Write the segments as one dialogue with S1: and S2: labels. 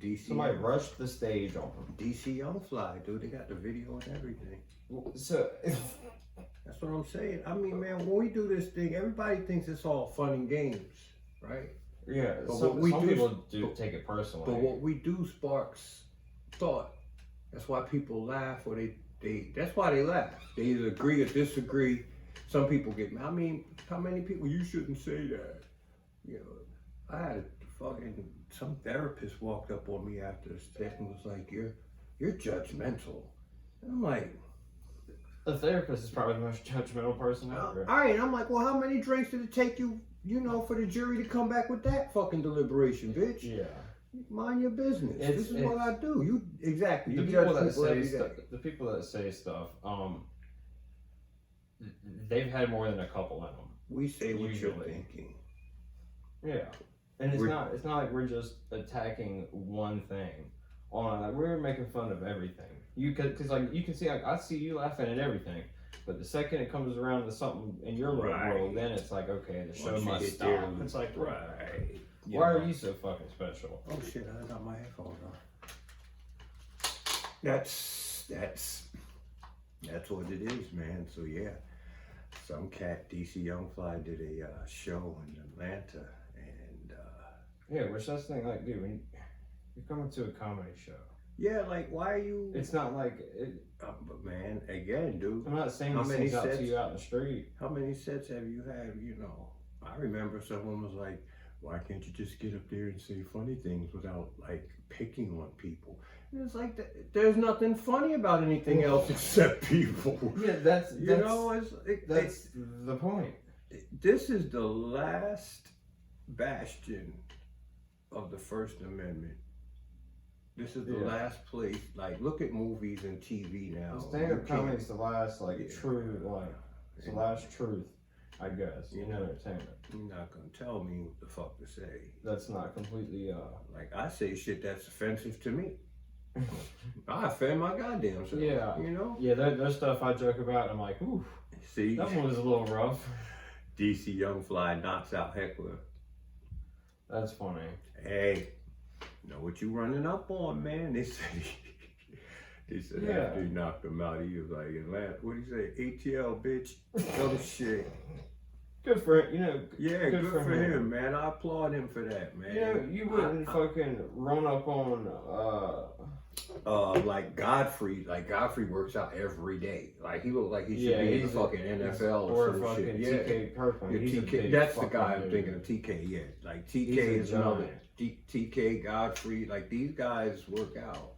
S1: DC.
S2: Somebody rushed the stage on him.
S1: DC Young Fly, dude. They got the video and everything.
S2: So
S1: that's what I'm saying. I mean, man, when we do this thing, everybody thinks it's all fun and games, right?
S2: Yeah,
S1: but
S2: some people do take it personally.
S1: But what we do sparks thought. That's why people laugh, or that's why they laugh. They either agree or disagree. Some people get mad. I mean, how many people, you shouldn't say that. You know, I had some therapist walked up on me after the set and was like, you're judgmental. And I'm like,
S2: the therapist is probably the most judgmental person ever.
S1: All right, I'm like, well, how many drinks did it take you, for the jury to come back with that fucking deliberation, bitch?
S2: Yeah.
S1: Mind your business. This is what I do. Exactly.
S2: The people that say stuff, they've had more than a couple in them.
S1: We say what you're thinking.
S2: Yeah. And it's not like we're just attacking one thing. We're making fun of everything. Because you can see, I see you laughing at everything, but the second it comes around to something in your little world, then it's like, okay, the show must stop. It's like, right. Why are you so fucking special?
S1: Oh shit, I got my headphones on. That's what it is, man. So yeah, some cat, DC Young Fly, did a show in Atlanta, and
S2: yeah, which that's the thing, like, dude, when you're coming to a comedy show.
S1: Yeah, like, why are you?
S2: It's not like it.
S1: But man, again, dude.
S2: I'm not saying these things out to you out in the street.
S1: How many sets have you had? I remember someone was like, why can't you just get up there and say funny things without, like, picking on people? And it's like, there's nothing funny about anything else except people.
S2: Yeah, that's the point.
S1: This is the last bastion of the First Amendment. This is the last place. Like, look at movies and TV now.
S2: Stand-up comedy is the last, true, it's the last truth, I guess, in entertainment.
S1: You're not gonna tell me what the fuck to say.
S2: That's not completely,
S1: Like, I say shit that's offensive to me. I offend my goddamn self.
S2: Yeah. Yeah, there's stuff I joke about, and I'm like, ooh,
S1: see,
S2: that one was a little rough.
S1: DC Young Fly knocks out Heckler.
S2: That's funny.
S1: Hey, know what you running up on, man? They said after he knocked him out, he was like, Atlanta, what'd he say? ATL, bitch. Oh, shit.
S2: Good for him,
S1: Yeah, good for him, man. I applaud him for that, man.
S2: You wouldn't fucking run up on,
S1: like Godfrey. Like, Godfrey works out every day. Like, he looks like he should be in the fucking NFL or some
S2: fucking
S1: shit.
S2: TK Kirkland.
S1: TK, that's the guy I'm thinking of, TK, yeah. Like, TK is another. TK, Godfrey, like, these guys work out,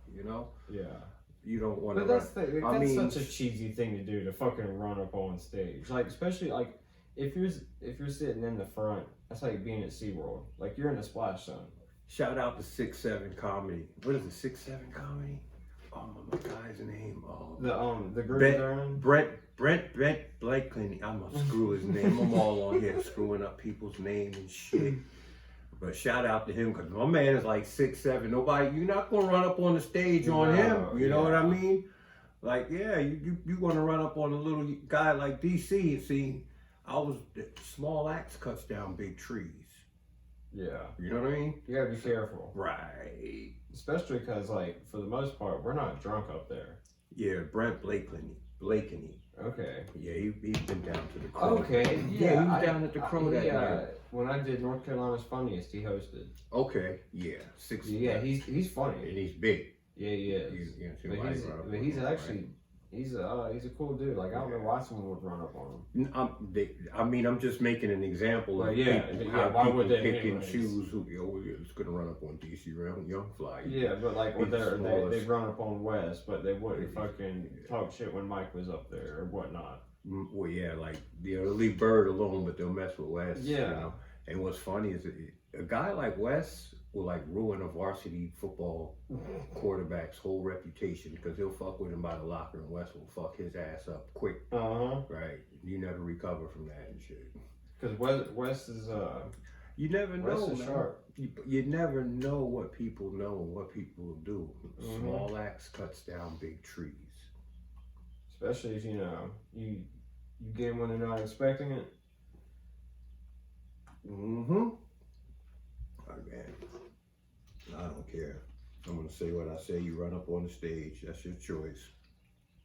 S2: Yeah.
S1: You don't want to.
S2: But that's such a cheesy thing to do, to fucking run up on stage. Like, especially like if you're sitting in the front, that's like being at SeaWorld. Like, you're in the splash zone.
S1: Shout out to 6'7" Comedy. What is it? 6'7" Comedy? Oh, my guy's name. Oh,
S2: the group they're in.
S1: Brent Blakely. I'm gonna screw his name. I'm all on here screwing up people's names and shit. But shout out to him, because my man is like 6'7". You're not gonna run up on the stage on him. You know what I mean? Like, yeah, you gonna run up on a little guy like DC. See, small axe cuts down big trees. Yeah. You know what I mean?
S2: You gotta be careful.
S1: Right.
S2: Especially because, like, for the most part, we're not drunk up there.
S1: Yeah, Brent Blakely.
S2: Okay.
S1: Yeah, he's been down to the Crow.
S2: Okay.
S1: Yeah, he was down at the Crow that night.
S2: When I did North Carolina's Funniest, he hosted.
S1: Okay. Yeah.
S2: Yeah, he's funny.
S1: And he's big.
S2: Yeah, he is. But he's actually. He's a cool dude. Like, I don't know why someone would run up on him.
S1: I'm just making an example of
S2: why would they
S1: pick and choose who is going to run up on DC Young Fly.
S2: Yeah, but like they run up on Wes, but they wouldn't fucking talk shit when Mike was up there or whatnot.
S1: Well, yeah, like they'll leave Bird alone, but they'll mess with Wes.
S2: Yeah.
S1: And what's funny is a guy like Wes will like ruin a varsity football quarterback's whole reputation, because he'll fuck with him by the locker, and Wes will fuck his ass up quick. Right. You never recover from that and shit.
S2: Because Wes is
S1: you never know,
S2: Wes is sharp.
S1: You never know what people know and what people will do. Small axe cuts down big trees.
S2: Especially if you get him when they're not expecting it.
S1: Again, I don't care. want to say what I say, you run up on the stage. That's your choice.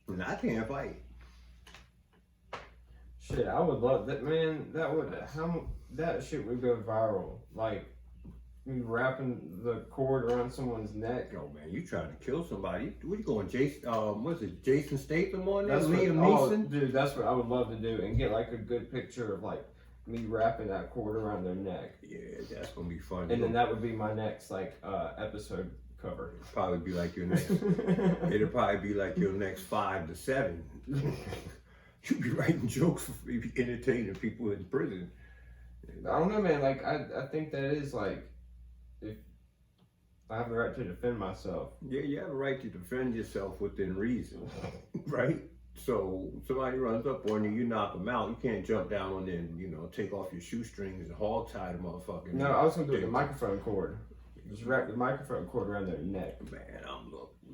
S1: And I can't fight.
S2: Shit, I would love that, man. That shit would go viral. Like, me wrapping the cord around someone's neck.
S1: Yo, man, you trying to kill somebody? What you going, Jason? What's it, Jason Statham on there?
S2: That's
S1: Liam
S2: what,
S1: Neeson?
S2: dude, that's what I would love to do, and get like a good picture of like me wrapping that cord around their neck.
S1: Yeah, that's gonna be fun.
S2: And then that would be my next like episode cover.
S1: Probably be like your next. It'll probably be like your next 5 to 7. You'll be writing jokes for maybe entertaining people in prison.
S2: I don't know, man. Like I think that is like, if I have the right to defend myself.
S1: Yeah, you have a right to defend yourself within reason, right? So somebody runs up on you, you knock them out. You can't jump down on them, take off your shoestrings and hog tie the motherfucker.
S2: No, I was gonna do it with the microphone cord. Just wrap the microphone cord around their neck.
S1: Man,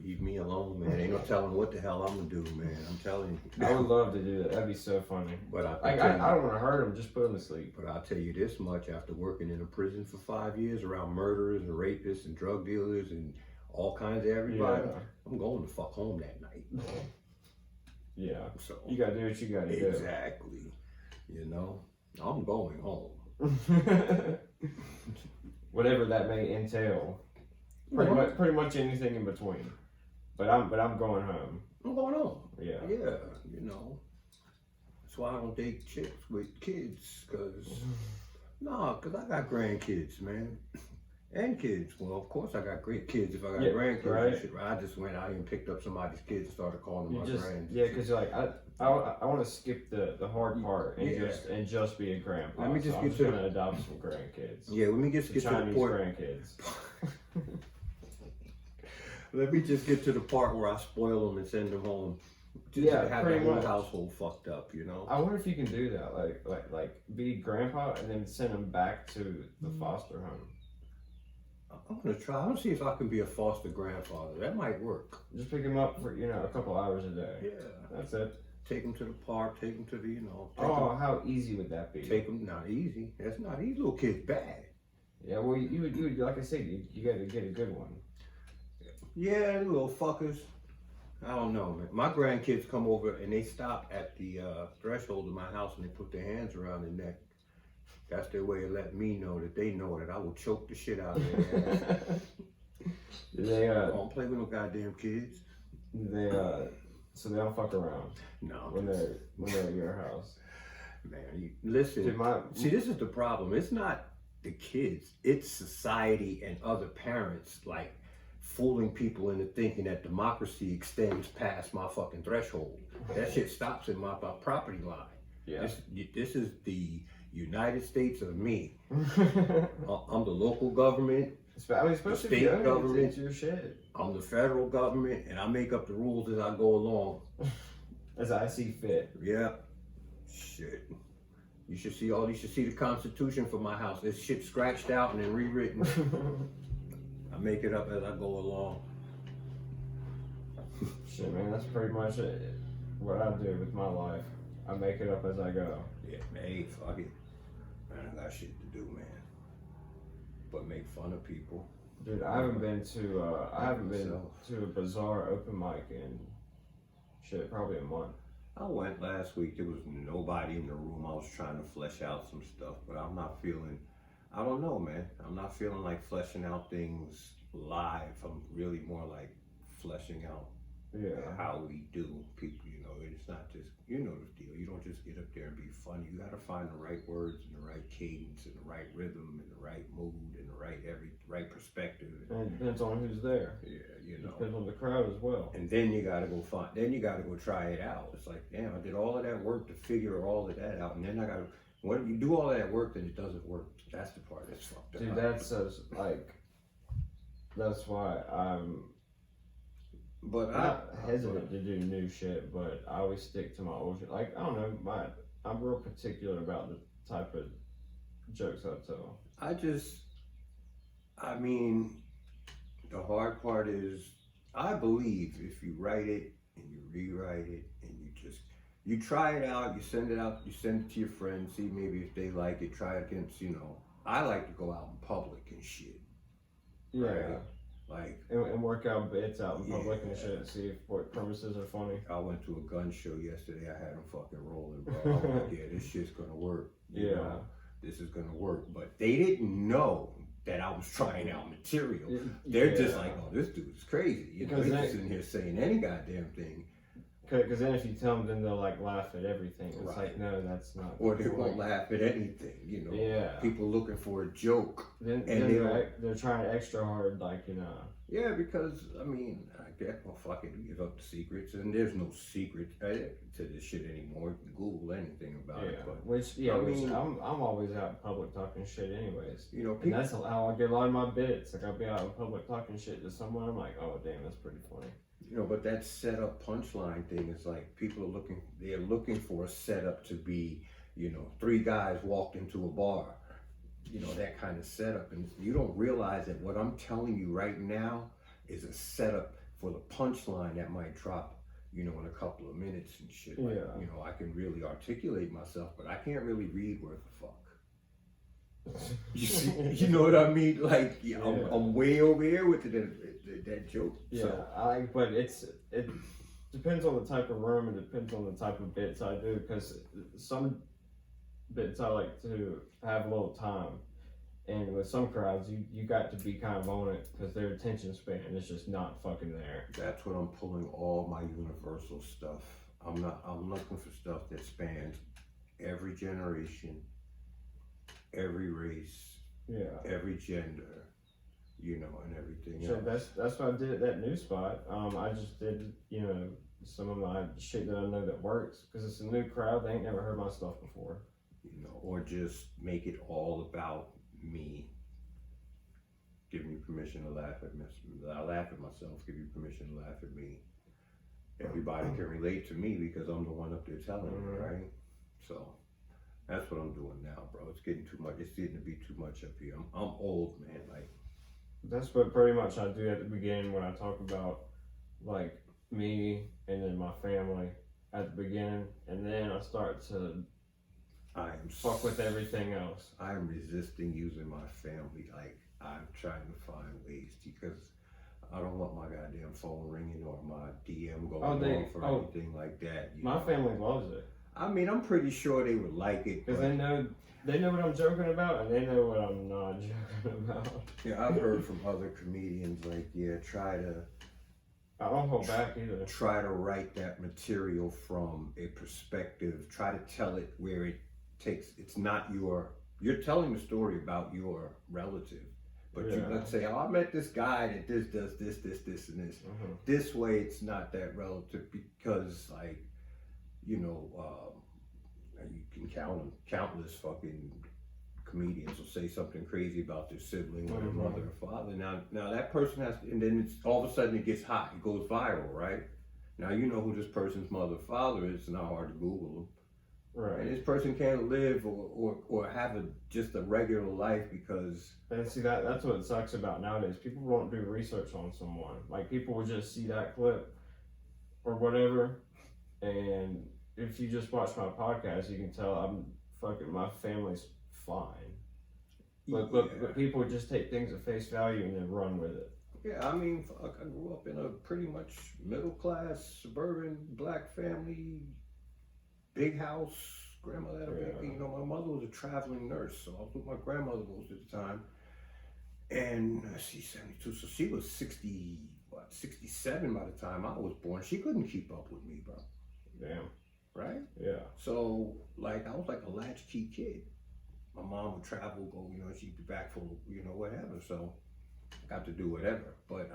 S1: leave me alone, man. Ain't no telling what the hell I'm gonna do, man. I'm telling you.
S2: I would love to do that. That'd be so funny.
S1: But
S2: I don't want to hurt them. Just put them to sleep.
S1: But I'll tell you this much: after working in a prison for 5 years around murderers and rapists and drug dealers and all kinds of everybody, I'm going to fuck home that night.
S2: Yeah.
S1: So
S2: you gotta do what you gotta do.
S1: Exactly. I'm going home.
S2: Whatever that may entail. Pretty much anything in between. But I'm going home.
S1: I'm going home.
S2: Yeah.
S1: Yeah. That's why I don't date chicks with kids, cause I got grandkids, man. And kids. Well, of course I got great kids if I got grandkids. Right. I just went out and picked up somebody's kids and started calling them my grands.
S2: Yeah, because you're like, I want to skip the hard part and just be a grandpa.
S1: Let me just
S2: I'm gonna adopt some grandkids.
S1: Yeah, let me just get
S2: Chinese
S1: to the point.
S2: Grandkids.
S1: Let me just get to the part where I spoil them and send them home. Just to have the whole household fucked up,
S2: I wonder if you can do that, like be grandpa and then send them back to the foster home.
S1: I'm gonna try. I'm gonna see if I can be a foster grandfather. That might work.
S2: Just pick him up for a couple hours a day.
S1: Yeah,
S2: that's it.
S1: Take him to the park. Take him to the
S2: how easy would that be?
S1: Take him. Not easy. That's not easy. Little kid's bad.
S2: Yeah, well, you would like I said, you got to get a good one.
S1: Yeah, little fuckers. I don't know, man. My grandkids come over and they stop at the threshold of my house and they put their hands around their neck. That's their way of letting me know that they know that I will choke the shit out of their ass.
S2: They
S1: don't play with no goddamn kids.
S2: So they don't fuck around.
S1: No.
S2: When they're at your house.
S1: Man, listen. See, this is the problem. It's not the kids. It's society and other parents like fooling people into thinking that democracy extends past my fucking threshold. That shit stops in my property line.
S2: Yeah.
S1: This is the United States of me. I'm the local government. The state government.
S2: It's your shit.
S1: I'm the federal government, and I make up the rules as I go along.
S2: As I see fit.
S1: Yeah. Shit. You should see the Constitution for my house. This shit scratched out and then rewritten. I make it up as I go along.
S2: Shit, man, that's pretty much it. What I do with my life. I make it up as I go.
S1: Yeah, man, fuck it. Man, I got shit to do, man. But make fun of people.
S2: Dude, I haven't been to a bizarre open mic in shit, probably a month.
S1: I went last week. There was nobody in the room. I was trying to flesh out some stuff, but I'm not feeling. I don't know, man. I'm not feeling like fleshing out things live. I'm really more like fleshing out how we do people, it's not just, the deal. You don't just get up there and be funny. You got to find the right words and the right cadence and the right rhythm and the right mood and the right perspective.
S2: And it depends on who's there.
S1: Yeah,
S2: It depends on the crowd as well.
S1: And then you got to go try it out. It's like, damn, I did all of that work to figure all of that out. And then when you do all of that work, then it doesn't work. That's the part that's fucked up.
S2: Dude, that's why I'm not hesitant to do new shit, but I always stick to my old shit. Like, I don't know, I'm real particular about the type of jokes I tell.
S1: The hard part is, I believe if you write it and you rewrite it and you try it out, you send it to your friends, see maybe if they like it, try it against, I like to go out in public and shit.
S2: Yeah.
S1: Right? Like,
S2: and work out bits out in public and
S1: Yeah.
S2: shit. See if what premises are funny.
S1: I went to a gun show yesterday. I had them fucking rolling, bro. I was like, yeah, this shit's gonna work. You know, this is gonna work. But they didn't know that I was trying out material. They're just like, oh, this dude's crazy. You know, he's just in here saying any goddamn thing.
S2: Because then if you tell them, then they'll like laugh at everything. It's
S1: Right.
S2: like, no, that's not.
S1: Or they won't laugh at anything. You know,
S2: Yeah.
S1: people looking for a joke.
S2: Then
S1: And
S2: they're trying extra hard, like, you know.
S1: Yeah, because I mean, I get, well, fuck it, give up the secrets, and there's no secret to this shit anymore. You can Google anything about it. But I mean,
S2: I'm always out in public talking shit, anyways.
S1: you know,
S2: And
S1: people,
S2: that's how I get a lot of my bits. Like I'll be out in public talking shit to someone. I'm like, oh damn, that's pretty funny.
S1: you know, but that setup punchline thing is like people are they're looking for a setup to be, you know, 3 guys walked into a bar. You know, that kind of setup, and you don't realize that what I'm telling you right now is a setup for the punchline that might drop, you know, in a couple of minutes and shit. Like,
S2: Yeah.
S1: you know, I can really articulate myself, but I can't really read worth a fuck. You see, you know what I mean? Like, yeah, I'm way over here with that joke.
S2: Yeah,
S1: So,
S2: but it depends on the type of room and depends on the type of bits I do, because some bits I like to have a little time, and with some crowds you got to be kind of on it because their attention span is just not fucking there.
S1: that's what I'm pulling all my universal stuff. I'm looking for stuff that spans every generation, every race, every gender, you know, and everything
S2: So
S1: else.
S2: that's what I did at that new spot. I just did, you know, some of my shit that I know that works because it's a new crowd. They ain't never heard my stuff before.
S1: You know, or just make it all about me. Giving you permission to laugh at me. I laugh at myself, give you permission to laugh at me. Everybody can relate to me because I'm the one up there telling you, right? So that's what I'm doing now, bro. It's getting too much. It's getting to be too much up here. I'm old, man. Like,
S2: that's what pretty much I do at the beginning when I talk about like me and then my family at the beginning, and then I start to fuck with everything else.
S1: I'm resisting using my family. Like, I'm trying to find ways because I don't want my goddamn phone ringing or my DM going off or anything like that.
S2: My family loves it.
S1: I mean, I'm pretty sure they would like it
S2: because they know what I'm joking about and they know what I'm not joking about.
S1: Yeah, I've heard from other comedians like,
S2: I don't hold back either.
S1: Try to write that material from a perspective. Try to tell it where it's not you're telling the story about your relative. But let's say, I met this guy that this does this, and this.
S2: Mm-hmm.
S1: This way, it's not that relative because, like, you know, you can count them. Countless fucking comedians will say something crazy about their sibling or their mother or father. Now that person has, and then it's all of a sudden it gets hot. It goes viral, right? Now you know who this person's mother or father is. It's not hard to Google them.
S2: Right.
S1: And this person can't live or have just a regular life because.
S2: And see that's what it sucks about nowadays. People won't do research on someone. Like people will just see that clip or whatever, and if you just watch my podcast, you can tell my family's fine. But people just take things at face value and then run with it.
S1: Yeah, I mean, fuck, I grew up in a pretty much middle class suburban black family. Big house, grandmother had a big, you know, my mother was a traveling nurse, so I was with my grandmother most of the time. And she's 72, so she was 67 by the time I was born. She couldn't keep up with me, bro.
S2: Damn.
S1: Right?
S2: Yeah.
S1: So, like, I was like a latchkey kid. My mom would travel, go, you know, she'd be back for, you know, whatever. So, I got to do whatever. But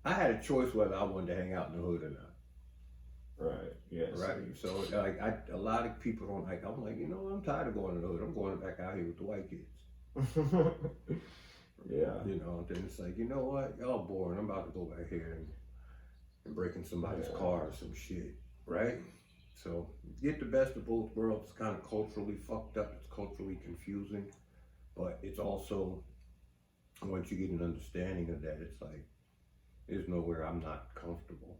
S1: I had a choice whether I wanted to hang out in the hood or not.
S2: Right. Yes.
S1: Right. So like a lot of people don't like. I'm like, you know, I'm tired of going to the hood. I'm going back out here with the white kids.
S2: Yeah.
S1: You know. Then it's like, you know what? Y'all boring. I'm about to go back here and break in somebody's car or some shit. Right. So get the best of both worlds. It's kind of culturally fucked up. It's culturally confusing, but it's also once you get an understanding of that, it's like. There's nowhere I'm not comfortable.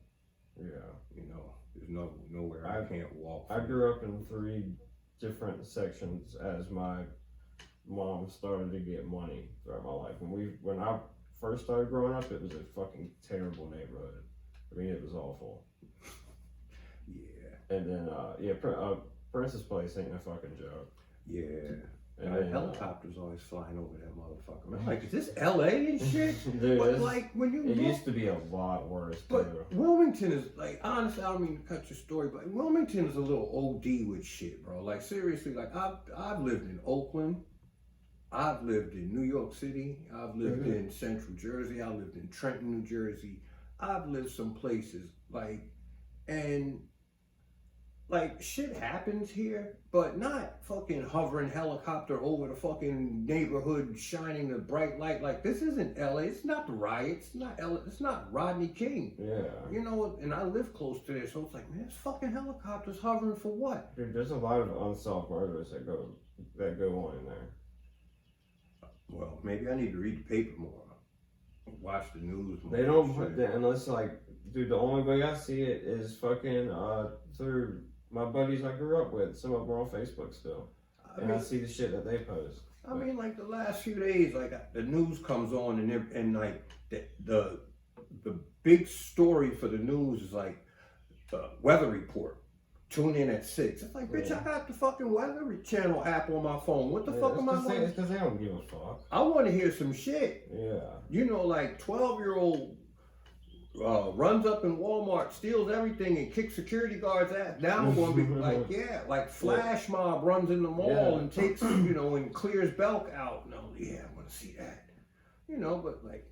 S2: Yeah.
S1: You know, there's nowhere I can't walk.
S2: I grew up in 3 different sections as my mom started to get money throughout my life. When I first started growing up, it was a fucking terrible neighborhood. I mean, it was awful.
S1: Yeah.
S2: And then Prince's Place ain't no fucking joke.
S1: Yeah.
S2: And
S1: then, helicopters always flying over that motherfucker. I'm like, is this LA and shit?
S2: Dude,
S1: but like when you
S2: it used to be a lot worse
S1: but
S2: too.
S1: Wilmington is like, honestly, I don't mean to cut your story, but Wilmington is a little OD with shit, bro. Like seriously, like I've lived in Oakland, I've lived in New York City, I've lived in Central Jersey, I lived in Trenton, New Jersey. I've lived some places and shit happens here, but not fucking hovering helicopter over the fucking neighborhood shining the bright light. Like, this isn't LA. It's not the riots. It's not LA. It's not Rodney King.
S2: Yeah.
S1: You know, and I live close to there, so it's like, man, it's fucking helicopters hovering for what?
S2: Dude, there's a lot of unsolved murders that go on in there.
S1: Well, maybe I need to read the paper more. Watch the news more.
S2: They don't put that unless, like, dude, the only way I see it is fucking through my buddies I grew up with. Some of them are on Facebook still. I see the shit that they post.
S1: I mean, like the last few days, like the news comes on and like the big story for the news is like weather report. Tune in at 6. It's like, bitch, I got the fucking weather channel app on my phone. What the fuck am I going?
S2: It's because they don't give a fuck.
S1: I want to hear some shit.
S2: Yeah.
S1: You know, like 12-year-old runs up in Walmart, steals everything, and kicks security guards' ass. Now I'm going to be like, yeah, like Flash Mob runs in the mall and takes, you know, and clears Belk out. No, yeah, I want to see that. You know, but like,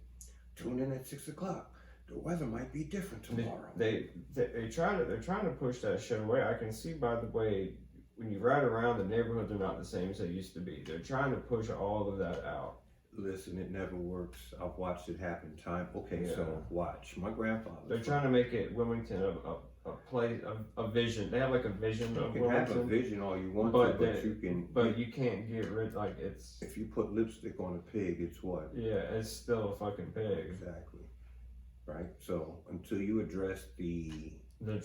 S1: tune in at 6 o'clock. The weather might be different tomorrow.
S2: They're trying to push that shit away. I can see by the way when you ride around, the neighborhoods are not the same as they used to be. They're trying to push all of that out.
S1: Listen, it never works. I've watched it happen time. Okay, so watch. My grandfather.
S2: They're trying to make it Wilmington a place, a vision. They have like a vision of
S1: You can
S2: Wilmington.
S1: have a vision all you want but you can.
S2: But you can't get rid. Like it's.
S1: If you put lipstick on a pig, it's what?
S2: Yeah, it's still a fucking pig.
S1: Exactly. Right. So until you address the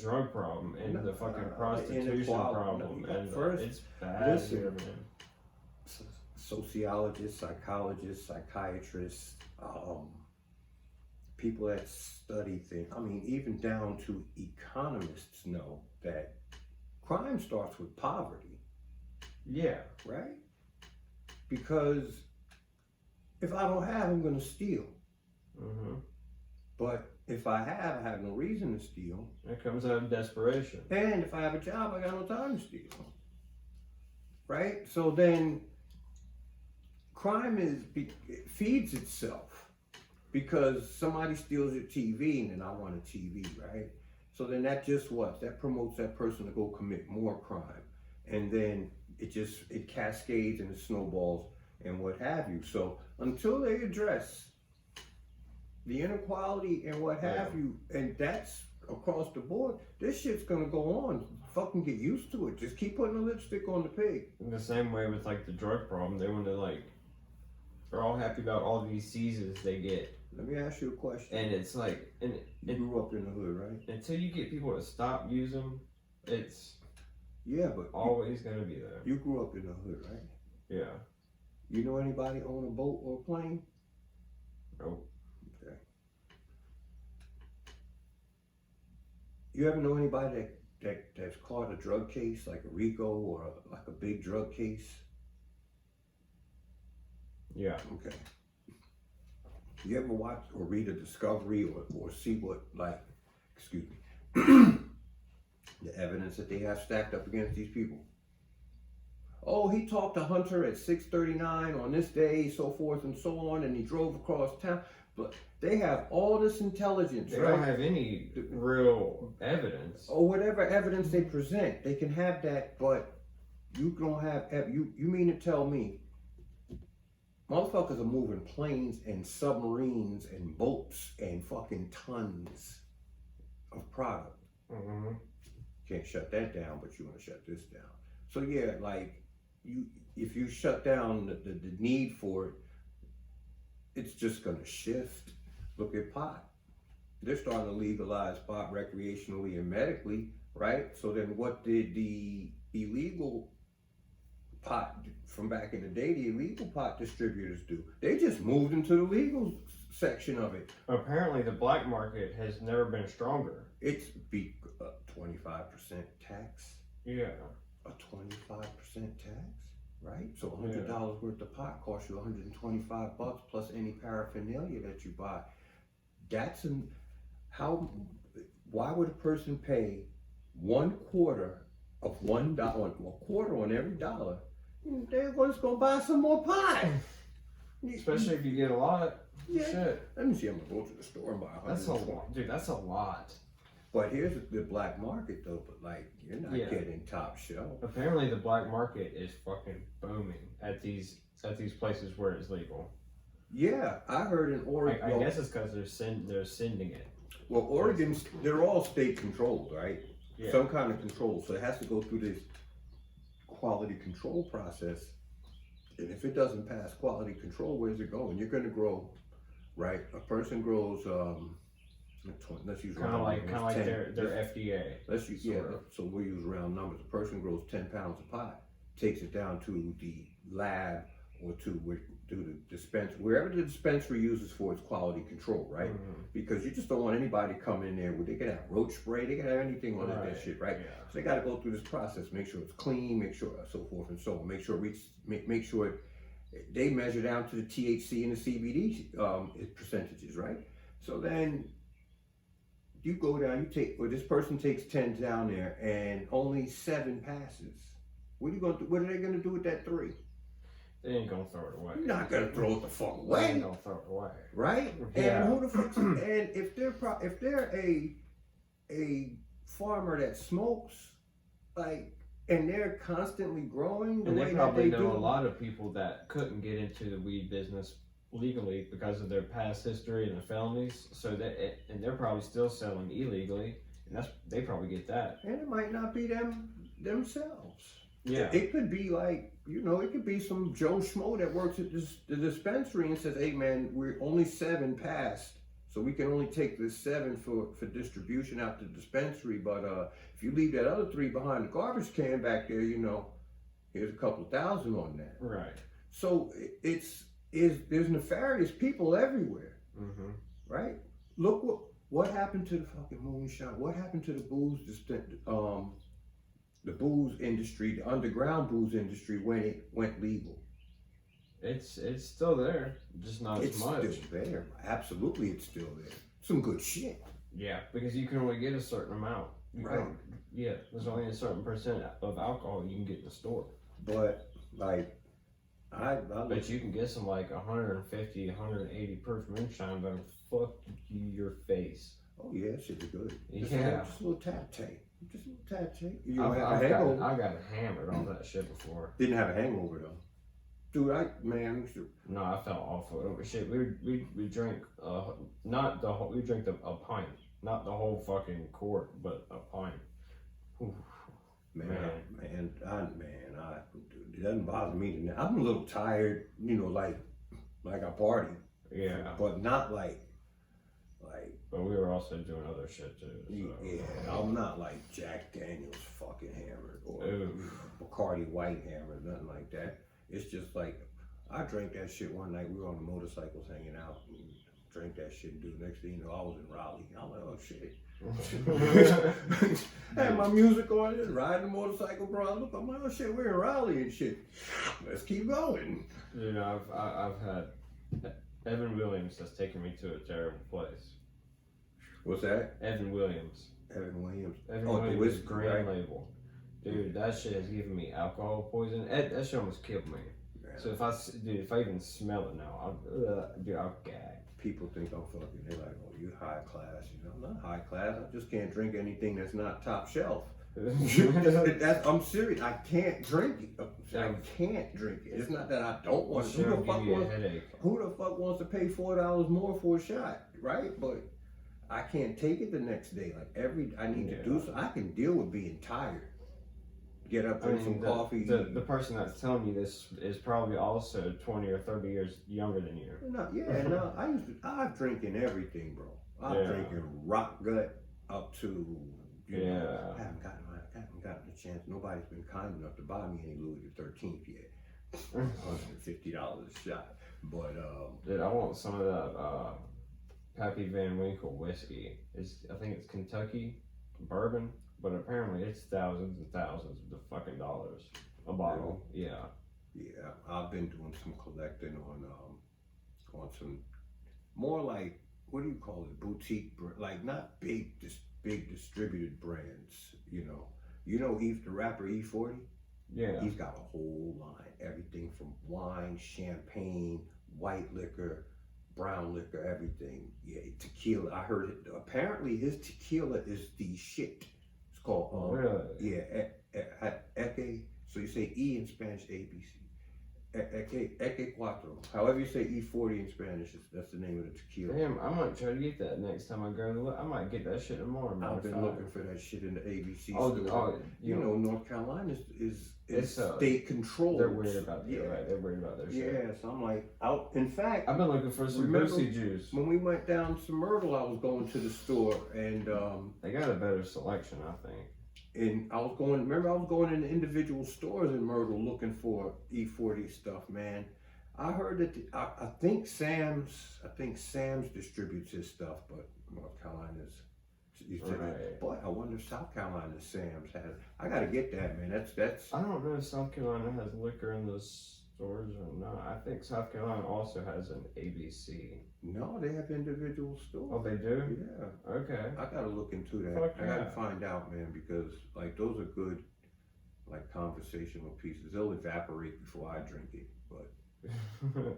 S2: drug problem and the fucking prostitution problem, and
S1: first,
S2: it's bad here, man.
S1: Sociologists, psychologists, psychiatrists, people that study things. I mean, even down to economists know that crime starts with poverty.
S2: Yeah.
S1: Right? Because if I don't have, I'm going to steal.
S2: Mm-hmm.
S1: But if I have no reason to steal.
S2: It comes out of desperation.
S1: And if I have a job, I got no time to steal. Right? So then crime it feeds itself because somebody steals your TV and then I want a TV, right? So then that just what? That promotes that person to go commit more crime. And then it cascades and it snowballs and what have you. So until they address the inequality and what have you, and that's across the board, this shit's gonna go on. Fucking get used to it. Just keep putting the lipstick on the pig.
S2: In the same way with like the drug problem, they want to like, they're all happy about all these seizures they get.
S1: Let me ask you a question.
S2: And it's like,
S1: you grew up in the hood, right?
S2: Until you get people to stop using them, it's
S1: but
S2: always gonna be there.
S1: You grew up in the hood, right?
S2: Yeah.
S1: You know anybody own a boat or a plane?
S2: Nope.
S1: Okay. You ever know anybody that's caught a drug case, like a RICO or like a big drug case?
S2: Yeah.
S1: Okay. You ever watch or read a discovery or see what, like, excuse me, the evidence that they have stacked up against these people? Oh, he talked to Hunter at 6:39 on this day, so forth and so on, and he drove across town. But they have all this intelligence,
S2: They
S1: right?
S2: don't have any real evidence.
S1: Or whatever evidence they present, they can have that, but you don't have, you mean to tell me motherfuckers are moving planes and submarines and boats and fucking tons of product.
S2: Mm-hmm.
S1: Can't shut that down, but you want to shut this down. So yeah, like if you shut down the need for it, it's just gonna shift. Look at pot. They're starting to legalize pot recreationally and medically, right? So then what did the illegal pot from back in the day, the illegal pot distributors do. They just moved into the legal section of it.
S2: Apparently, the black market has never been stronger.
S1: It's 25% tax.
S2: Yeah.
S1: A 25% tax, right? So $100 worth of pot costs you $125 plus any paraphernalia that you buy. Why would a person pay 1/4 of $1, a quarter on every dollar? They're just gonna buy some more pot.
S2: Especially if you get a lot.
S1: Yeah.
S2: Shit.
S1: Let me see. I'm gonna go to the store and buy 120.
S2: That's a lot, dude. That's a lot.
S1: But here's the black market though. But like, you're not getting top shelf.
S2: Apparently, the black market is fucking booming at these places where it's legal.
S1: Yeah, I heard in Oregon.
S2: I guess it's because they're sending it.
S1: Well, Oregon's, they're all state controlled, right?
S2: Yeah.
S1: Some kind of control. So it has to go through this quality control process. And if it doesn't pass quality control, where's it going? You're going to grow, right? A person grows, let's use
S2: kind of like their FDA.
S1: Let's use, so we'll use round numbers. A person grows 10 pounds of pot, takes it down to the lab or to the dispensary, wherever the dispensary uses for its quality control, right?
S2: Mm-hmm.
S1: Because you just don't want anybody coming in there where they could have roach spray, they could have anything on that shit, right? Yeah. So they got to go through this process, make sure it's clean, make sure so forth and so on, make sure they measure down to the THC and the CBD percentages, right? So then you go down, this person takes 10 down there and only 7 passes. What are they gonna do with that 3?
S2: They ain't gonna throw it away.
S1: You're not gonna throw it the fuck away.
S2: They ain't gonna throw it away.
S1: Right?
S2: Yeah.
S1: And who the fuck? And if they're a farmer that smokes, like, and they're constantly growing the
S2: and
S1: way
S2: they probably
S1: that they
S2: know
S1: do.
S2: a lot of people that couldn't get into the weed business legally because of their past history and the felonies. So and they're probably still selling illegally, and they probably get that.
S1: And it might not be them themselves.
S2: Yeah.
S1: It could be like, it could be some Joe Schmo that works at the dispensary and says, hey man, we're only 7 passed, so we can only take this 7 for distribution out to the dispensary, but if you leave that other 3 behind the garbage can back there, here's a couple $1,000 on that.
S2: Right.
S1: So there's nefarious people everywhere, right? Look what happened to the fucking moonshine. What happened to the booze industry, the underground booze industry when it went legal?
S2: It's still there, just not as much.
S1: It's still there. Absolutely, it's still there. Some good shit.
S2: Yeah, because you can only get a certain amount.
S1: Right.
S2: There's only a certain percent of alcohol you can get in the store.
S1: But like,
S2: but you can get some like 150, 180 proof moonshine that'll fuck your face.
S1: Oh yeah, that shit is good. Just a little tap tape. Just a little tap tape. You don't have a hangover.
S2: I got hammered on that shit before.
S1: Didn't have a hangover though. Dude,
S2: No, I felt awful. It was shit. We drank not the whole. We drank a pint, not the whole fucking quart, but a pint. Oof.
S1: Man, it doesn't bother me. I'm a little tired, like I party.
S2: Yeah.
S1: But not like.
S2: But we were also doing other shit too. So.
S1: Yeah, I'm not like Jack Daniels fucking hammered or Bacardi White hammered, nothing like that. It's just like, I drank that shit one night. We were on the motorcycles hanging out and drank that shit, dude. Next thing you know, I was in Raleigh. I'm like, oh shit. I had my music on, just riding the motorcycle, bro. I look, I'm like, oh shit, we're in Raleigh and shit. Let's keep going.
S2: I've had Evan Williams has taken me to a terrible place.
S1: What's that?
S2: Evan Williams.
S1: Evan Williams
S2: is Green Label. Dude, that shit has given me alcohol poison. That shit almost killed me. Yeah. So if I even smell it now, I'll gag.
S1: People think I'm fucking, they're like, oh, you're high class. I'm not high class. I just can't drink anything that's not top shelf. I'm serious. I can't drink it. I can't drink it. It's not that I don't want to. Who the fuck wants to pay $4 more for a shot, right? But I can't take it the next day. Like I need to do so. I can deal with being tired. Get up, drink some coffee.
S2: The person that's telling you this is probably also 20 or 30 years younger than you.
S1: I'm drinking everything, bro. I'm drinking rock gut up to, I haven't gotten a chance. Nobody's been kind enough to buy me any Louis the 13th yet. $150 a shot. But
S2: dude, I want some of that Pappy Van Winkle whiskey. I think it's Kentucky bourbon, but apparently it's thousands and thousands of the fucking dollars a bottle.
S1: Really?
S2: Yeah.
S1: Yeah, I've been doing some collecting on some more like, what do you call it, boutique, like not big distributed brands. You know, the rapper E40.
S2: Yeah.
S1: He's got a whole line, everything from wine, champagne, white liquor, brown liquor, everything. Yeah, tequila. I heard it. Apparently, his tequila is the shit. It's called
S2: really?
S1: Yeah, Eke. So you say E in Spanish, ABC. Eke Cuatro. However you say E40 in Spanish, that's the name of the tequila.
S2: Damn, I might try to get that next time I go. I might get that shit tomorrow.
S1: I've been looking for that shit in the ABC store.
S2: Oh,
S1: you know, North Carolina is
S2: it's
S1: state controlled.
S2: They're weird about that, right? They're weird about their shit.
S1: Yeah, so I'm like, in fact,
S2: I've been looking for some Boosie juice.
S1: When we went down to Myrtle, I was going to the store and
S2: they got a better selection, I think.
S1: And I was going in individual stores in Myrtle looking for E40 stuff, man. I heard that I think Sam's distributes his stuff, but North Carolina's.
S2: Right.
S1: But I wonder if South Carolina's Sam's has. I gotta get that, man. That's.
S2: I don't know if South Carolina has liquor in the stores or not. I think South Carolina also has an ABC.
S1: No, they have individual stores.
S2: Oh, they do?
S1: Yeah.
S2: Okay.
S1: I gotta look into that.
S2: Fuck
S1: I gotta
S2: yeah.
S1: find out, man, because like those are good, like conversational pieces. They'll evaporate before I drink it, but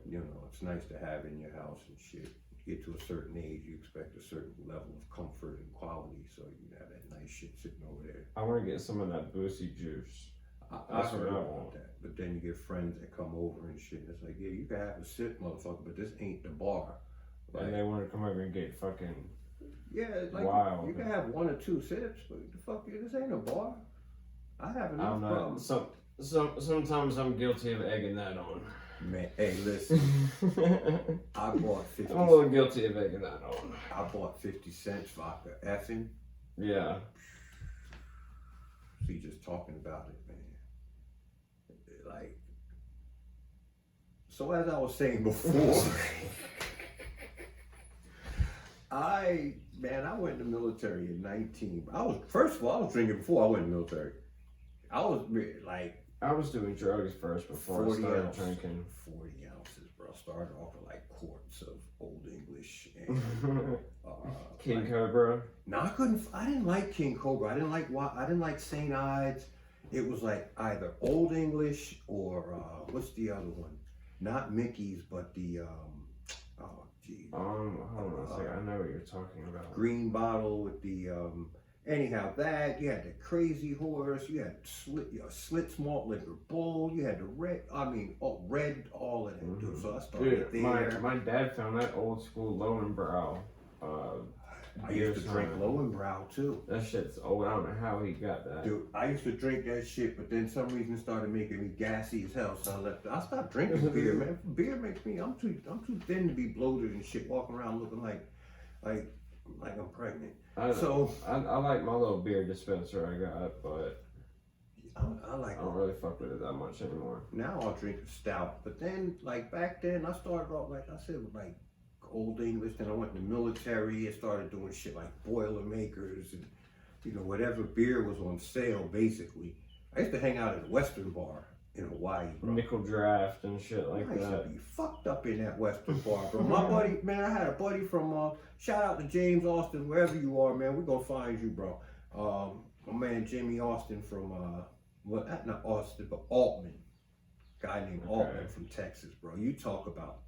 S1: you know, it's nice to have in your house and shit. You get to a certain age, you expect a certain level of comfort and quality, so you have that nice shit sitting over there.
S2: I want to get some of that Boosie juice.
S1: I heard about that, but then you get friends that come over and shit. And it's like, yeah, you can have a sip, motherfucker, but this ain't the bar. Like,
S2: and they want to come over and get fucking
S1: like
S2: wild.
S1: You can have 1 or 2 sips, but the fuck, this ain't a bar. I have enough problems.
S2: Sometimes I'm guilty of egging that on.
S1: Man, hey, listen. I bought 50.
S2: I'm a little guilty of egging that on.
S1: I bought 50 cents vodka effing.
S2: Yeah.
S1: See, just talking about it, man. Like, so as I was saying before, I went in the military in 19. First of all, I was drinking before I went in the military. I was
S2: doing drugs first before I started drinking.
S1: 40 ounces, bro. Started off with like quarts of Old English and
S2: King Cobra.
S1: No, I didn't like King Cobra. I didn't like St. Ides. It was like either Old English or what's the other one? Not Mickey's, but the
S2: hold on a second. I know what you're talking about.
S1: Green bottle with the anyhow, that you had the Crazy Horse, you had Slits malt liquor bull, you had the red all of that.
S2: Mm-hmm.
S1: Dude. So I started there.
S2: My dad found that old school Lowenbrow.
S1: I used to drink Lowenbrow too.
S2: That shit's old. I don't know how he got that.
S1: Dude, I used to drink that shit, but then some reason it started making me gassy as hell. So I stopped drinking beer, man. Beer makes me. I'm too thin to be bloated and shit, walking around looking like I'm pregnant.
S2: I like my little beer dispenser I got, but I don't really fuck with it that much anymore.
S1: Now I'll drink a stout, but then like back then I started off like I said with like Old English. Then I went in the military and started doing shit like Boilermakers and whatever beer was on sale. Basically, I used to hang out at a Western bar in Hawaii, bro.
S2: Nickel Draft and shit like that.
S1: I used to be fucked up in that Western bar, bro. My buddy, man, I had a buddy from shout out to James Austin, wherever you are, man. We're gonna find you, bro. My man Jimmy Austin from not Austin, but Altman. Guy named Altman from Texas, bro. You talk about,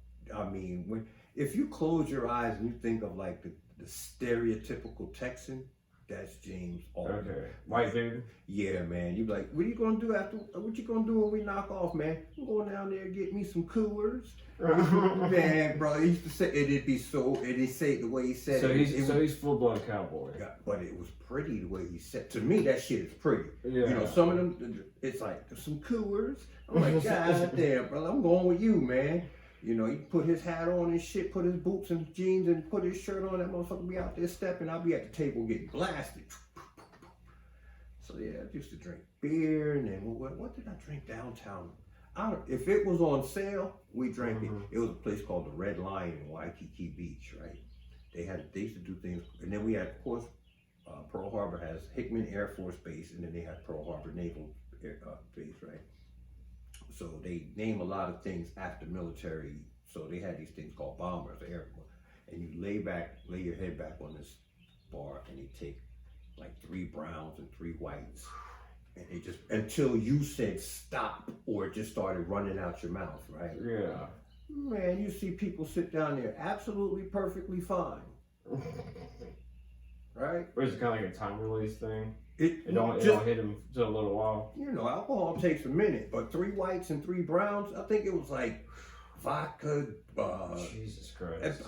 S1: if you close your eyes and you think of like the stereotypical Texan, that's James Altman. Okay.
S2: White dude?
S1: Yeah, man. You be like, what you gonna do when we knock off, man? I'm going down there and get me some Coolers. Man, bro, he used to say it'd say the way he said it.
S2: So he's full blown cowboy.
S1: Yeah, but it was pretty the way he said. To me, that shit is pretty.
S2: Yeah.
S1: Some of them, it's like some Coolers. I'm like, God damn, brother, I'm going with you, man. He put his hat on and shit, put his boots and jeans and put his shirt on. That motherfucker be out there stepping. I'll be at the table getting blasted. So yeah, I used to drink beer, and then what did I drink downtown? if it was on sale, we drank it. It was a place called the Red Lion in Waikiki Beach, right? They used to do things, and then we had, of course, Pearl Harbor has Hickman Air Force Base, and then they have Pearl Harbor Naval Base, right? So they name a lot of things after military. So they had these things called bombers, and you lay your head back on this bar, and they take like 3 browns and 3 whites, and they just until you said stop or it just started running out your mouth, right?
S2: Yeah.
S1: Man, you see people sit down there absolutely perfectly fine, right?
S2: Or is it kind of like a time release thing?
S1: It
S2: don't hit them for a little while.
S1: You know, alcohol takes a minute, but 3 whites and 3 browns, I think it was like vodka.
S2: Jesus Christ!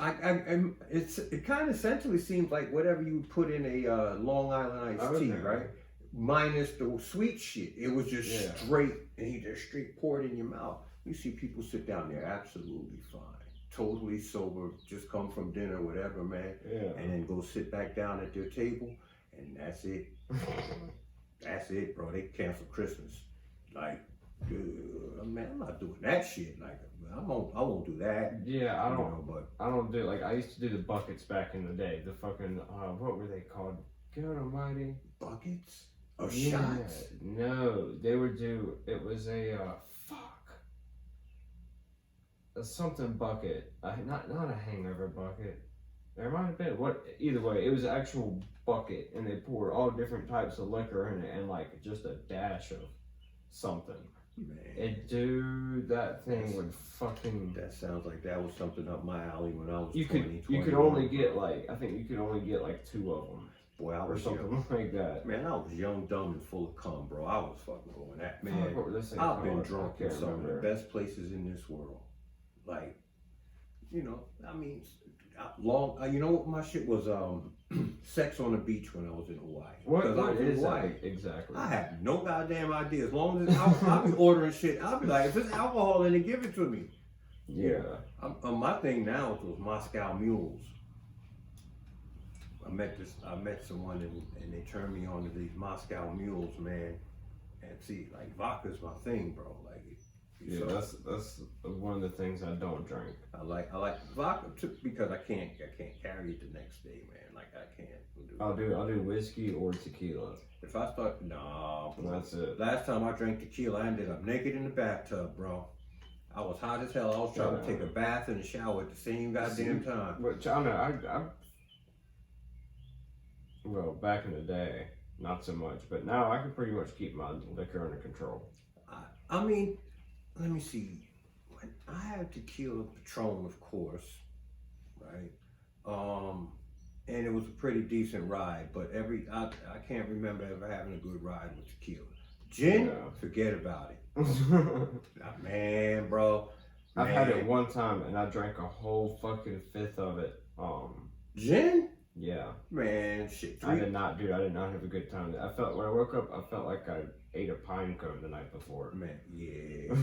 S1: It kind of essentially seems like whatever you put in a Long Island iced tea, right? Minus the sweet shit. It was just straight, and he just straight poured in your mouth. You see people sit down there absolutely fine, totally sober, just come from dinner, whatever, man, and then go sit back down at their table, and that's it. That's it, bro. They cancel Christmas. Like, man, I'm not doing that shit. Like, I won't do that.
S2: Yeah, I don't do, like, I used to do the buckets back in the day. The fucking, what were they called? God almighty.
S1: Buckets? Of shots?
S2: No, they would do, it was a, a something bucket. Not a hangover bucket. There might have been, either way, it was an actual bucket, and they poured all different types of liquor in it, and like just a dash of something.
S1: Man.
S2: And dude, that thing would fucking.
S1: That sounds like that was something up my alley when I was
S2: You
S1: 20.
S2: You could only get like, I think you could only get like 2 of them.
S1: Boy, I
S2: or
S1: was
S2: something
S1: young.
S2: like that.
S1: Man, I was young, dumb, and full of cum, bro. I was fucking going that, man.
S2: What were they saying?
S1: I've been drunk in some of the best places in this world. Like, you know, I mean, you know what my shit was? Sex on the beach when I was in Hawaii.
S2: What
S1: I was in Hawaii.
S2: Exactly.
S1: I had no goddamn idea. As long as I'll be ordering shit, I'll be like, if there's alcohol in it, give it to me.
S2: Yeah.
S1: My thing now was Moscow Mules. I met someone and they turned me on to these Moscow Mules, man. And see, like vodka's my thing, bro. Like,
S2: yeah, that's one of the things I don't drink.
S1: I like vodka too, because I can't carry it the next day, man. Like I can't.
S2: I'll do whiskey or tequila.
S1: If I start, nah, bro.
S2: That's it.
S1: Last time I drank tequila, I ended up naked in the bathtub, bro. I was hot as hell. I was trying to take a bath and a shower at the same goddamn time.
S2: But I well, back in the day, not so much, but now I can pretty much keep my liquor under control.
S1: I mean, let me see. When I had tequila Patron, of course, right? And it was a pretty decent ride, but I can't remember ever having a good ride with tequila. Gin, forget about it. Man, bro.
S2: I've had it one time and I drank a whole fucking 5th of it.
S1: Gin?
S2: Yeah. Man,
S1: shit.
S2: I did not have a good time. When I woke up, I felt like I ate a pine cone the night before.
S1: Man, yeah.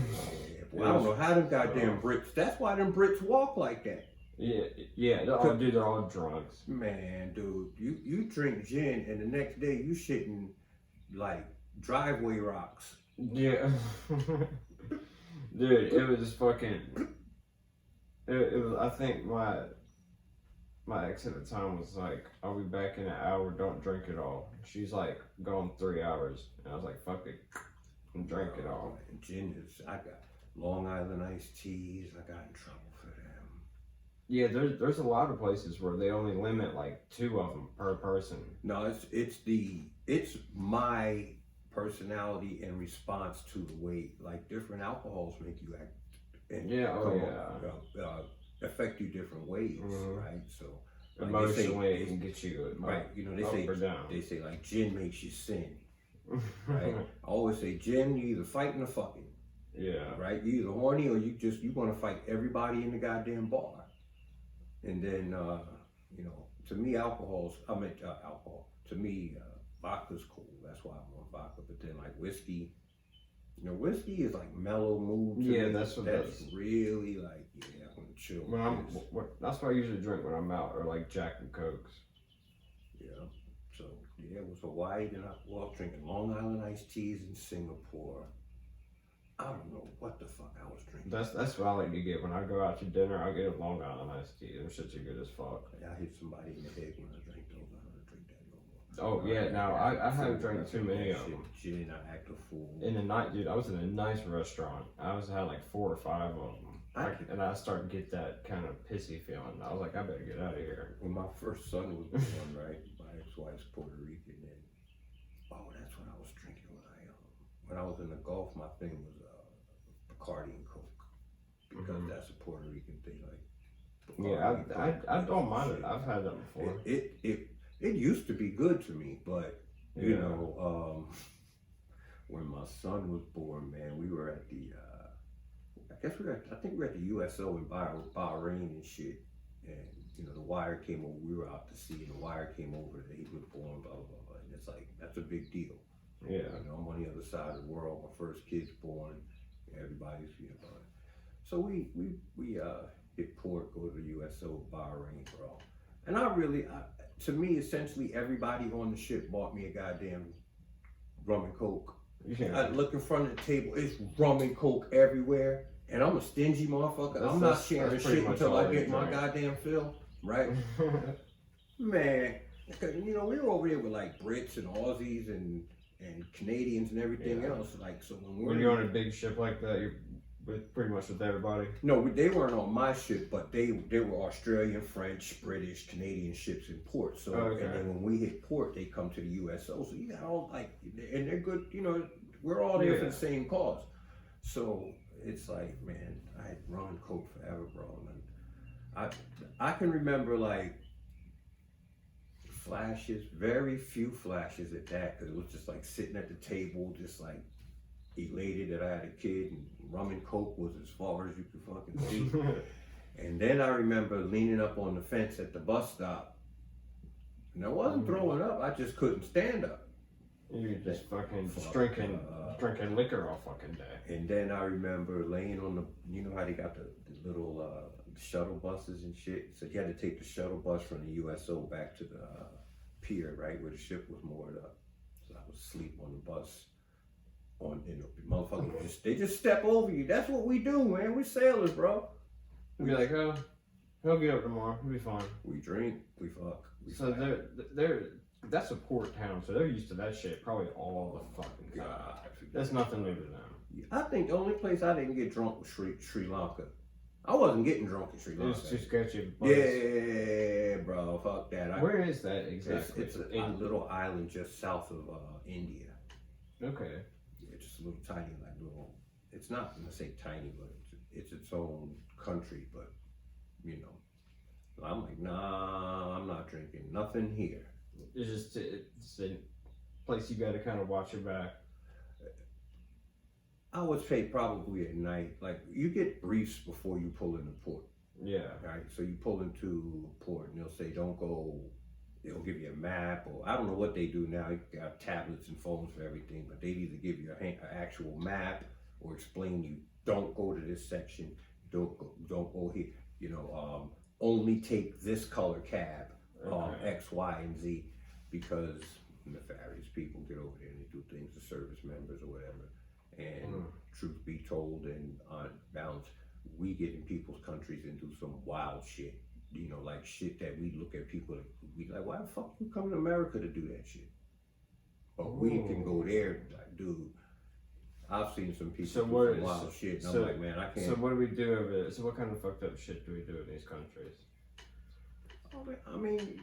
S1: Well, I don't know how them goddamn Brits. That's why them Brits walk like that.
S2: Yeah. They're all drunks.
S1: Man, dude, you drink gin and the next day you shitting like driveway rocks.
S2: Yeah. Dude, it was fucking. It was. I think my ex at the time was like, "I'll be back in an hour. Don't drink it all." She's like, "Gone 3 hours," and I was like, "Fuck it, and drink it all."
S1: Man, gin is. I got Long Island iced teas. I got in trouble for them.
S2: Yeah, there's a lot of places where they only limit like 2 of them per person.
S1: No, it's my personality and response to the way like different alcohols make you act. And affect you different ways, right? So like
S2: emotionally, it can get you
S1: right. You know, they say like gin makes you sin, right? I always say gin, you either fighting or fucking.
S2: Yeah. Right.
S1: You either horny or you want to fight everybody in the goddamn bar. And then you know, to me, alcohol. To me, vodka's cool. That's why I'm on vodka. But then like whiskey. You know, whiskey is like mellow mood.
S2: Yeah, that's
S1: really like, yeah, I'm gonna chill.
S2: That's what I usually drink when I'm out, or like Jack and Cokes.
S1: Yeah. So yeah, it was Hawaii. Then I was drinking Long Island iced teas in Singapore. I don't know what the fuck I was drinking.
S2: That's what I like to get when I go out to dinner. I get a Long Island iced tea. Them shits are good as fuck.
S1: I hit somebody in the head when I drank those. I don't drink that no more.
S2: Oh yeah, now I haven't drank too many of them.
S1: Gin, I act a fool.
S2: In the night, dude, I was in a nice restaurant. I had like 4 or 5 of them. And I started to get that kind of pissy feeling. I was like, I better get out of here.
S1: When my first son was born, right, my ex-wife's Puerto Rican, and that's what I was drinking when I was in the Gulf. My thing was Bacardi and Coke, because that's a Puerto Rican thing. Like,
S2: yeah, I don't mind it. I've had that before.
S1: It used to be good to me, but you know, when my son was born, man, we were at the. I think we were at the USO in Bahrain and shit, and you know the wire came over. We were out to sea, and the wire came over that he was born, blah blah blah. And it's like that's a big deal.
S2: Yeah,
S1: you know, I'm on the other side of the world. My first kid's born. Everybody's so we hit port, go to the USO Bahrain, bro. And to me, essentially everybody on the ship bought me a goddamn rum and coke.
S2: Yeah.
S1: I look in front of the table, it's rum and coke everywhere. And I'm a stingy motherfucker. I'm not sharing shit until I get my goddamn fill, right? Man, you know, we were over there with like Brits and Aussies and Canadians and everything else. Like, so
S2: when you're on a big ship like that, you're pretty much with everybody.
S1: No, they weren't on my ship, but they were Australian, French, British, Canadian ships in port. So, and then when we hit port, they come to the USO. So you got all like, and they're good. You know, we're all there for the same cause. So it's like, man, I had rum and coke forever, bro. And I can remember like flashes, very few flashes at that, because it was just like sitting at the table, just like elated that I had a kid, and rum and coke was as far as you could fucking see. And then I remember leaning up on the fence at the bus stop, and I wasn't throwing up, I just couldn't stand up.
S2: You were just fucking drinking liquor all fucking day.
S1: And then I remember laying on you know how they got the little shuttle buses and shit? So you had to take the shuttle bus from the USO back to the pier, right, where the ship was moored up. So I was asleep on the bus. Motherfuckers they just step over you. That's what we do, man. We sailors, bro.
S2: We'd be like, oh, he'll get up tomorrow. We'll be fine.
S1: We drink, we fuck.
S2: So that's a port town, so they're used to that shit probably all the fucking time. That's nothing new to them.
S1: I think the only place I didn't get drunk was Sri Lanka. I wasn't getting drunk in Sri Lanka.
S2: It's too sketchy.
S1: Yeah, bro, fuck that.
S2: Where is that exactly?
S1: It's a little island just south of India.
S2: Okay.
S1: Yeah, just a little tiny, like little. It's not gonna say tiny, but it's its own country. But you know, I'm like, nah, I'm not drinking nothing here.
S2: It's a place you got to kind of watch your back.
S1: I would say probably at night. Like you get briefs before you pull into port.
S2: Yeah.
S1: Right. So you pull into port, and they'll say, "Don't go." They'll give you a map, or I don't know what they do now. They got tablets and phones for everything, but they either give you an actual map or explain you don't go to this section, don't go here. You know, only take this color cab, X, Y, and Z, because nefarious people get over there and they do things to service members or whatever. And truth be told, and on balance, we get in people's countries and do some wild shit. You know, like shit that we look at people, we like, why the fuck you come to America to do that shit? But we can go there, like, dude. I've seen some people do some wild shit, and I'm like, man, I can't.
S2: So what do we do over there? So what kind of fucked up shit do we do in these countries?
S1: I mean,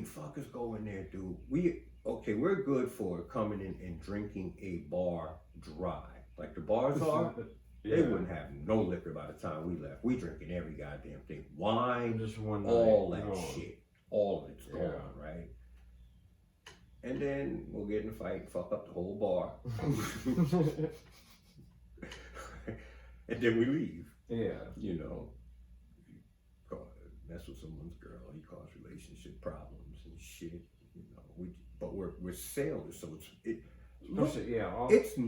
S1: fuckers go in there, dude. We're good for coming in and drinking a bar dry. Like the bars are, they wouldn't have no liquor by the time we left. We drinking every goddamn thing. Wine,
S2: just one
S1: all
S2: night.
S1: that shit. All of it's gone, right? And then we'll get in a fight and fuck up the whole bar. And then we leave.
S2: Yeah.
S1: You know, mess with someone's girl, you cause relationship problems and shit. You know, but we're sailors, so it's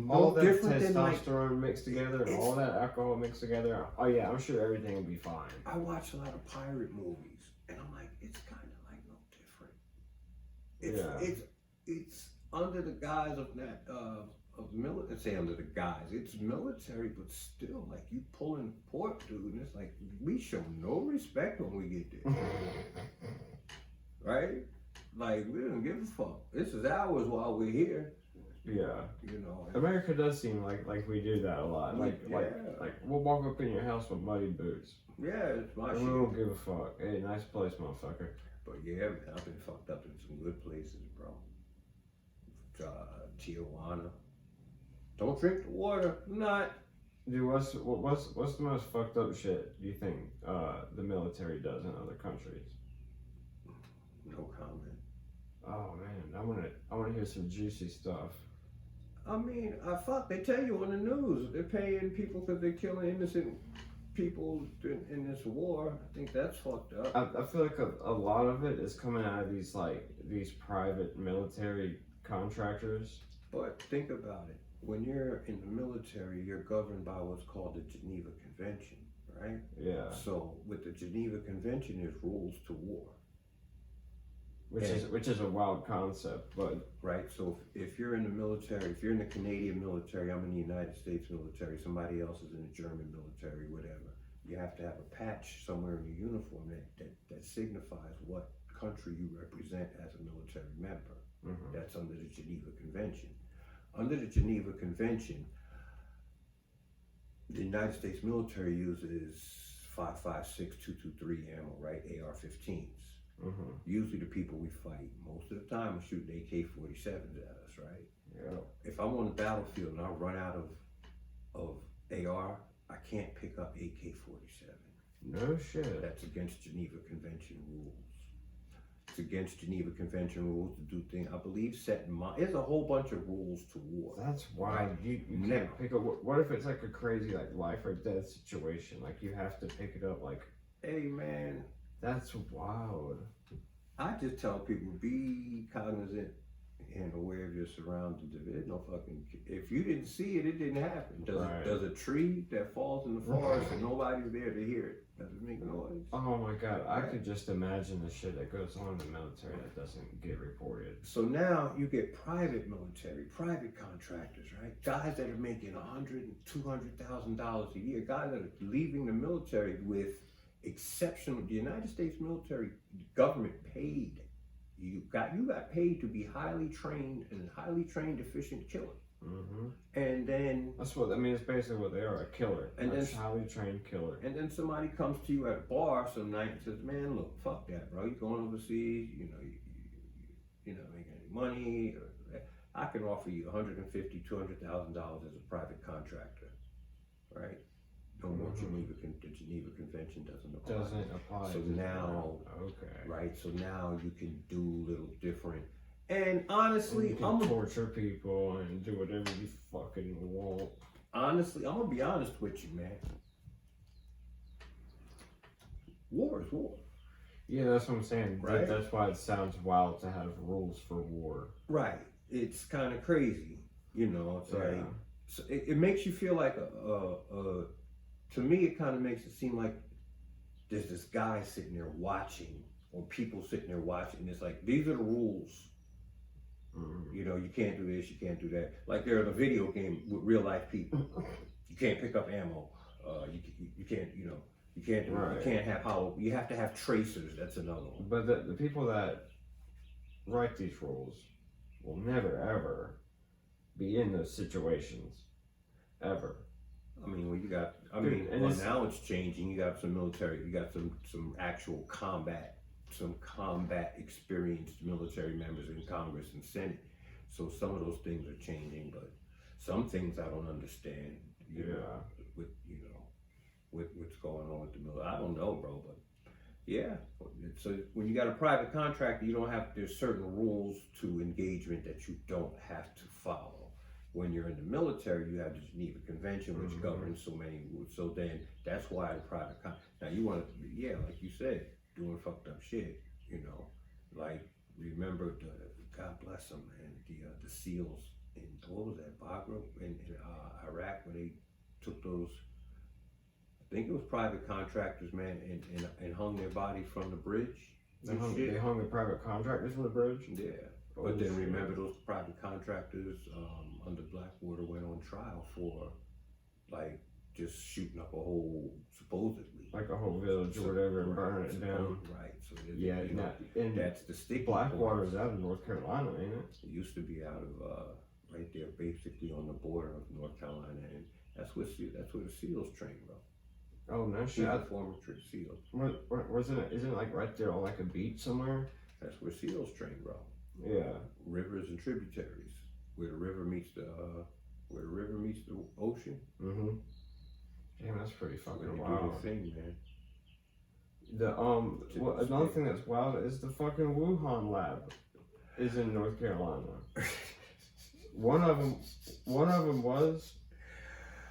S2: all that
S1: different than
S2: testosterone mixed together and all that alcohol mixed together. Oh yeah, I'm sure everything will be fine.
S1: I watch a lot of pirate movies, and I'm like, it's kind of like no different. It's under the guise of that of military, say under the guise, it's military, but still, like, you pulling pork, dude, and it's like, we show no respect when we get there. Right? Like, we don't give a fuck. This is ours while we're here.
S2: Yeah.
S1: You know.
S2: America does seem like we do that a lot. Like we'll walk up in your house with muddy boots.
S1: Yeah, it's my
S2: and
S1: shit.
S2: we don't give a fuck. Hey, nice place, motherfucker.
S1: But yeah, man, I've been fucked up in some good places, bro. Tijuana. Don't drink the water. Not.
S2: Dude, what's the most fucked up shit do you think the military does in other countries?
S1: No comment.
S2: Oh man, I wanna hear some juicy stuff.
S1: I mean, they tell you on the news they're paying people because they're killing innocent people in this war. I think that's fucked up.
S2: I feel like a lot of it is coming out of these private military contractors.
S1: But think about it. When you're in the military, you're governed by what's called the Geneva Convention, right?
S2: Yeah.
S1: So with the Geneva Convention, there's rules to war.
S2: Which is a wild concept, but
S1: right. So if you're in the military, if you're in the Canadian military, I'm in the United States military, somebody else is in the German military, whatever. You have to have a patch somewhere in your uniform that signifies what country you represent as a military member.
S2: mm-hmm.
S1: That's under the Geneva Convention. Under the Geneva Convention, the United States military uses 5.56 223 ammo, right? AR-15s.
S2: Mm-hmm.
S1: Usually the people we fight most of the time are shooting AK-47s at us, right?
S2: Yeah.
S1: If I'm on the battlefield and I run out of AR, I can't pick up AK-47.
S2: No shit.
S1: That's against Geneva Convention rules. It's against Geneva Convention rules to do things, I believe, there's a whole bunch of rules to war.
S2: That's wild.
S1: Right.
S2: You can't pick up. What if it's like a crazy like life or death situation? Like you have to pick it up. Like,
S1: hey man,
S2: that's wild.
S1: I just tell people, be cognizant and aware of your surroundings. There's no fucking. If you didn't see it, it didn't happen. Does a tree that falls in the forest and nobody's there to hear it, does it make noise?
S2: Oh my god, I
S1: Right.
S2: could just imagine the shit that goes on in the military that doesn't get reported.
S1: So now you get private military, private contractors, right? Guys that are making $100,000 and $200,000 a year. Guys that are leaving the military with exceptional. The United States military government paid. You got paid to be highly trained efficient killer.
S2: Mm-hmm.
S1: And then
S2: That's what I mean. It's basically what they are—a killer,
S1: And
S2: a
S1: then-
S2: highly trained killer.
S1: and then somebody comes to you at a bar some night and says, "Man, look, fuck that, bro. You're going overseas. You're not making any money. I can offer you $150,000, $200,000 as a private contractor, right? No more
S2: Mhm.
S1: the Geneva Convention doesn't apply.
S2: Doesn't apply.
S1: So
S2: to
S1: now-
S2: okay.
S1: Right, so now you can do little different. And honestly,
S2: You can torture people and do whatever you fucking want.
S1: I'm gonna be honest with you, man. War is war.
S2: Yeah, that's what I'm saying.
S1: Right.
S2: That's why it sounds wild to have rules for war.
S1: Right. It's kind of crazy, It's
S2: Yeah.
S1: like so it makes you feel like to me, it kind of makes it seem like there's this guy sitting there watching, or people sitting there watching. And it's like, these are the rules.
S2: Mm-hmm.
S1: You can't do this, you can't do that. Like they're in a video game with real life people. You can't pick up ammo. You can't, you can't do
S2: Right.
S1: You can't have you have to have tracers. That's another one.
S2: But the people that write these rules will never ever be in those situations, ever.
S1: I mean,
S2: and it's-
S1: now it's changing. You got some military, you got some actual combat experienced military members in Congress and Senate. So some of those things are changing, but some things I don't understand. With what's going on with the military, I don't know, bro. But yeah, so when you got a private contractor, there's certain rules to engagement that you don't have to follow. When you're in the military, you have the Geneva Convention, which
S2: Mhm.
S1: governs so many rules. So then that's why the private now you want to, like you said, doing fucked up shit. Like remember God bless them, man. The SEALs in what was that, Bagram in Iraq, where they took those. I think it was private contractors, man, and hung their body from the bridge.
S2: They hung the private contractors from the bridge.
S1: Yeah.
S2: Oh,
S1: But then
S2: shit.
S1: remember those private contractors, under Blackwater went on trial for like just shooting up a whole supposedly
S2: like a whole village or whatever and burning it down.
S1: Right. So
S2: Yeah, and
S1: that's the sticky
S2: Blackwater's out of North Carolina, ain't it?
S1: It used to be out of right there, basically on the border of North Carolina, and that's where the SEALs train, bro.
S2: Oh no
S1: She's
S2: shit!
S1: a former SEAL.
S2: Wasn't it? Isn't it like right there on like a beach somewhere?
S1: That's where SEAls train, bro.
S2: Yeah.
S1: Rivers and tributaries, where the river meets the ocean.
S2: Mm-hmm. Damn, that's pretty fucking
S1: Do
S2: wild.
S1: their thing, man.
S2: Another thing that's wild is the fucking Wuhan lab is in North Carolina. One of them was.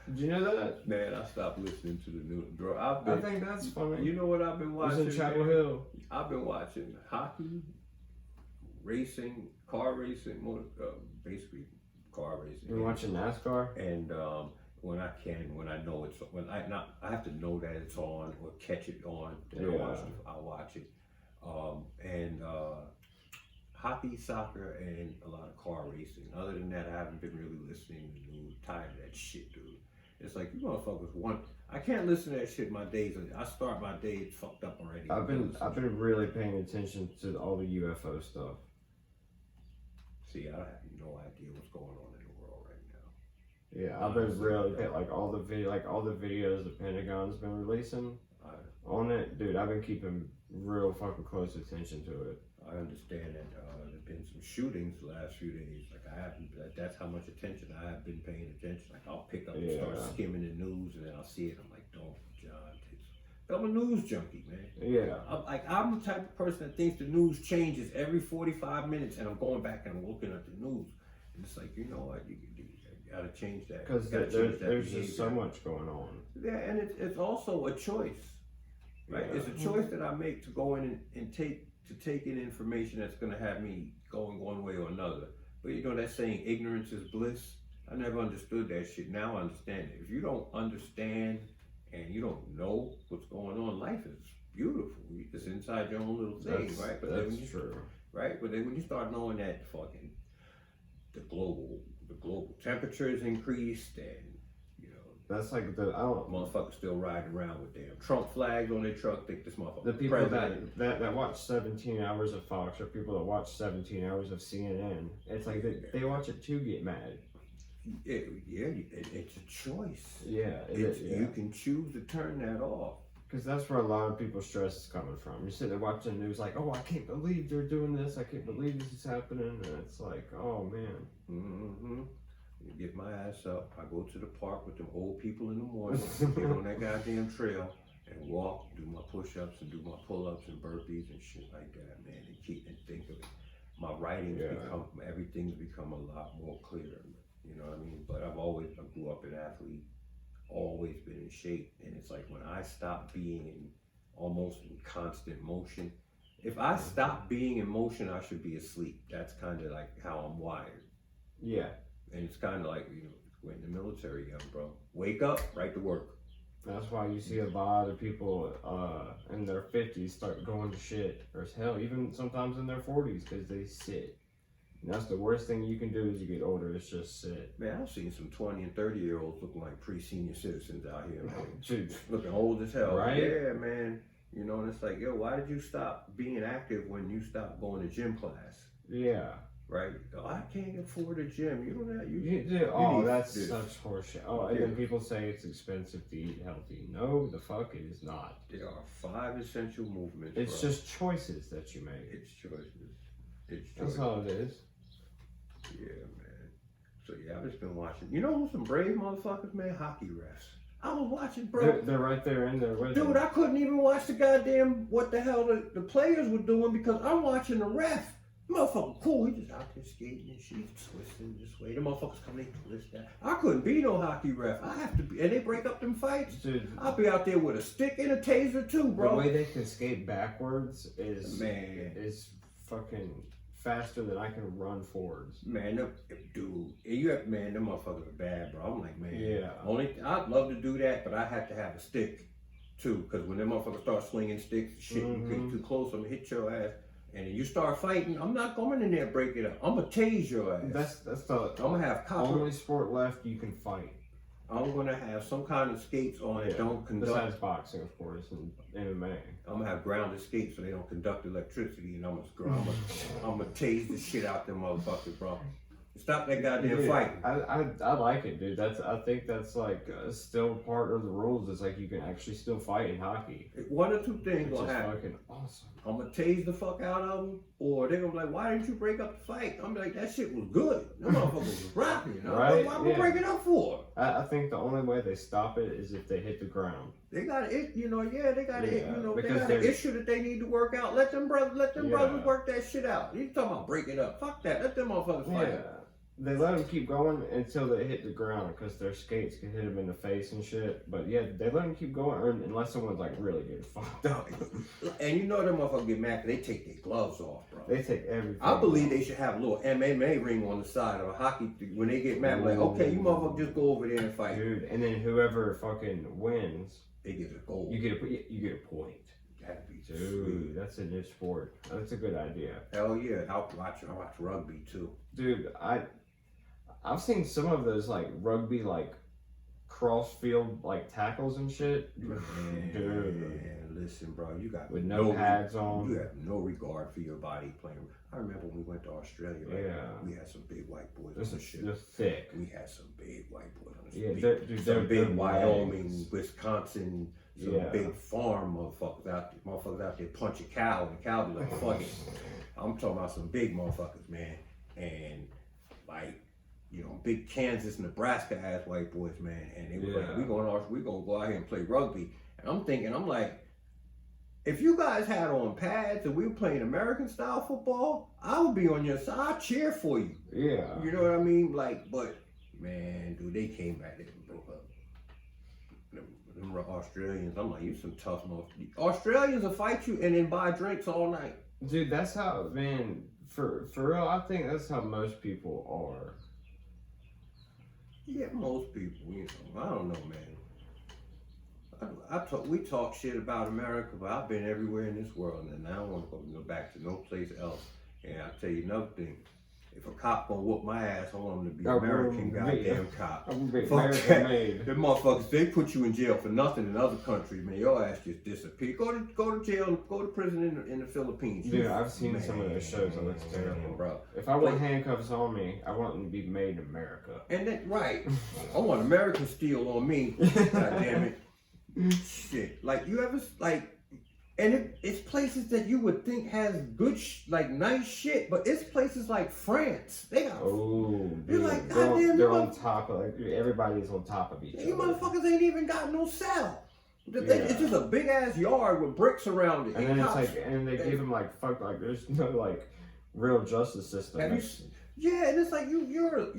S2: Did you know that?
S1: Man, I stopped listening to the news, bro.
S2: I think that's funny.
S1: You know what I've been
S2: It
S1: watching?
S2: was in Chapel
S1: man?
S2: Hill.
S1: I've been watching hockey, racing, car racing, basically car racing.
S2: You watching NASCAR?
S1: And when I know it's I have to know that it's on or catch it on. Then I'll watch it. And hockey, soccer, and a lot of car racing. Other than that, I haven't been really listening to the news. Tired of that shit, dude. It's like you motherfuckers I can't listen to that shit. My days. I start my day fucked up already.
S2: I've been really paying attention to all the UFO stuff.
S1: See, I have no idea what's going on in the world right now.
S2: Yeah, I've been really like all the videos the Pentagon's been releasing on it, dude. I've been keeping real fucking close attention to it.
S1: I understand that there's been some shootings the last few days. Like that's how much attention I have been paying attention. Like I'll pick up and start skimming the news, and then I'll see it. I'm like, don't, John. I'm a news junkie, man.
S2: Yeah.
S1: I'm the type of person that thinks the news changes every 45 minutes, and I'm going back and I'm looking at the news, and it's like, you know what, you gotta change that.
S2: Because there's just so much going on.
S1: Yeah, and it's also a choice, right?
S2: Yeah.
S1: It's a choice that I make to go in and take in information that's gonna have me going one way or another. But you know that saying, ignorance is bliss? I never understood that shit. Now I understand it. If you don't understand and you don't know what's going on, life is beautiful. It's inside your own little thing, right? But
S2: that's true.
S1: Right? But then when you start knowing that fucking the global temperature is increased, and you know
S2: that's like
S1: motherfuckers still riding around with damn Trump flags on their truck, think this motherfucker
S2: the people
S1: president.
S2: that watch 17 hours of Fox, or people that watch 17 hours of CNN, it's like they watch it to get mad.
S1: It's a choice.
S2: Yeah,
S1: you can choose to turn that off.
S2: Because that's where a lot of people's stress is coming from. You sit there watching the news like, oh, I can't believe they're doing this. I can't believe this is happening. And it's like, oh, man.
S1: Mm-hmm. You get my ass up. I go to the park with them old people in the morning, get on that goddamn trail and walk, do my push-ups and do my pull-ups and burpees and shit like that, man. And think of it. My writings everything's become a lot more clear. You know what I mean? But I grew up an athlete, always been in shape. And it's like when I stop being almost in constant motion, if I stop being in motion, I should be asleep. That's kind of like how I'm wired.
S2: Yeah.
S1: And it's kind of like, you know, went in the military, young bro. Wake up, right to work.
S2: That's why you see a lot of people in their 50s start going to shit, or hell, even sometimes in their 40s, because they sit. And that's the worst thing you can do as you get older, is just sit.
S1: Man, I've seen some 20 and 30-year-olds looking like pre-senior citizens out here, man.
S2: Dude.
S1: Looking old as hell.
S2: Right?
S1: Yeah, man. You know, and it's like, yo, why did you stop being active when you stopped going to gym class?
S2: Yeah.
S1: Right? Oh, I can't afford a gym. You don't have,
S2: that's such horseshit. Oh, and then people say it's expensive to eat healthy. No, the fuck it is not.
S1: There are 5 essential movements.
S2: It's just choices that you make.
S1: It's choices.
S2: That's all it is.
S1: Yeah, man. So yeah, I've just been watching. You know who's some brave motherfuckers, man? Hockey refs. I was watching, bro.
S2: They're right there in there with
S1: Dude,
S2: them.
S1: I couldn't even watch the goddamn what the hell the players were doing because I'm watching the ref. Motherfucker cool, he just out there skating and shit, twisting this way. The motherfuckers come, they twist that. I couldn't be no hockey ref. I have to be, and they break up them fights.
S2: Dude,
S1: I'll be out there with a stick and a taser too, bro.
S2: The way they can skate backwards is fucking faster than I can run forwards.
S1: Man, them motherfuckers are bad, bro. I'm like, man,
S2: yeah.
S1: I'd love to do that, but I have to have a stick too, because when them motherfuckers start swinging sticks, shit, you get too close, I'm gonna hit your ass. and then you start fighting, I'm not going in there and break it up. I'm gonna tase your ass.
S2: That's the
S1: I'm gonna have
S2: only sport left you can fight.
S1: I'm gonna have some kind of skates on it. Don't conduct.
S2: Besides boxing, of course, and MMA.
S1: I'm gonna have grounded skates so they don't conduct electricity, and I'm gonna tase the shit out them motherfuckers, bro. Stop that goddamn fighting.
S2: I like it, dude. I think that's like still part of the rules. It's like you can actually still fight in hockey.
S1: One or two things
S2: Which
S1: gonna
S2: is
S1: happen.
S2: fucking awesome.
S1: I'm gonna tase the fuck out of them, or they're gonna be like, "Why didn't you break up the fight?" I'm like, "That shit was good. Them motherfuckers was rocking. You know?
S2: Right?
S1: Why am I break it up for?"
S2: I think the only way they stop it is if they hit the ground.
S1: They got it, you know. Yeah, they got it. You know, they
S2: because
S1: got an issue that they need to work out. Let them brothers work that shit out. You talking about break it up? Fuck that. Let them motherfuckers fight.
S2: Yeah. They let them keep going until they hit the ground because their skates can hit them in the face and shit. But yeah, they let them keep going unless someone's like really getting fucked up.
S1: And you know them motherfuckers get mad because they take their gloves off, bro.
S2: They take everything.
S1: I believe they should have a little MMA ring on the side of a hockey when they get mad. Like, okay, you motherfuckers just go over there and fight.
S2: Dude, and then whoever fucking wins,
S1: they get a goal.
S2: You get a point.
S1: That'd be
S2: Dude,
S1: sweet.
S2: that's a new sport. That's a good idea.
S1: Hell yeah, I watch rugby too.
S2: Dude, I've seen some of those like rugby like cross field like tackles and shit.
S1: Man, listen, bro, you got
S2: with no pads on.
S1: You have no regard for your body playing. I remember when we went to Australia. Right?
S2: Yeah,
S1: we had some big white boys on the ship.
S2: They're thick.
S1: We had some big white boys on the ship.
S2: Yeah, they're
S1: big Wyoming, Wisconsin. Some
S2: Yeah.
S1: big farm motherfuckers out there punch a cow, and the cow be like, fuck it. I'm talking about some big motherfuckers, man. And like, you know, big Kansas, Nebraska ass white boys, man. And they were like, we gonna go out here and play rugby. And I'm like, if you guys had on pads and we were playing American style football, I would be on your side. I'd cheer for you.
S2: Yeah.
S1: You know what I mean? Like, but man, dude, they came back there and broke up. Them Australians, I'm like, you some tough motherfuckers. Australians will fight you and then buy drinks all night.
S2: Dude, that's how, man, for real, I think that's how most people are.
S1: Yeah, most people, you know, I don't know, man. We talk shit about America, but I've been everywhere in this world, and I don't want to go back to no place else. And I'll tell you another thing. If a cop gonna whoop my ass, I want him to be American goddamn cop.
S2: I'm gonna be
S1: Fuck
S2: American
S1: that.
S2: made.
S1: Them motherfuckers, they put you in jail for nothing in other countries, man. Your ass just disappear. Go to jail, go to prison in the Philippines.
S2: Dude, I've seen some of those shows. It looks terrible,
S1: bro.
S2: If I want handcuffs on me, I want them to be made in America.
S1: And then, right, I want American steel on me. God damn it. Shit, like you ever like. And it's places that you would think has good, like nice shit, but it's places like France. They got.
S2: Oh,
S1: you're like, goddamn,
S2: they're on top of like everybody's on top of each other.
S1: You motherfuckers ain't even got no cell. It's just a big ass yard with bricks around it.
S2: And then it's like, and they give them like fuck, like there's no like real justice system.
S1: Yeah, and it's like you're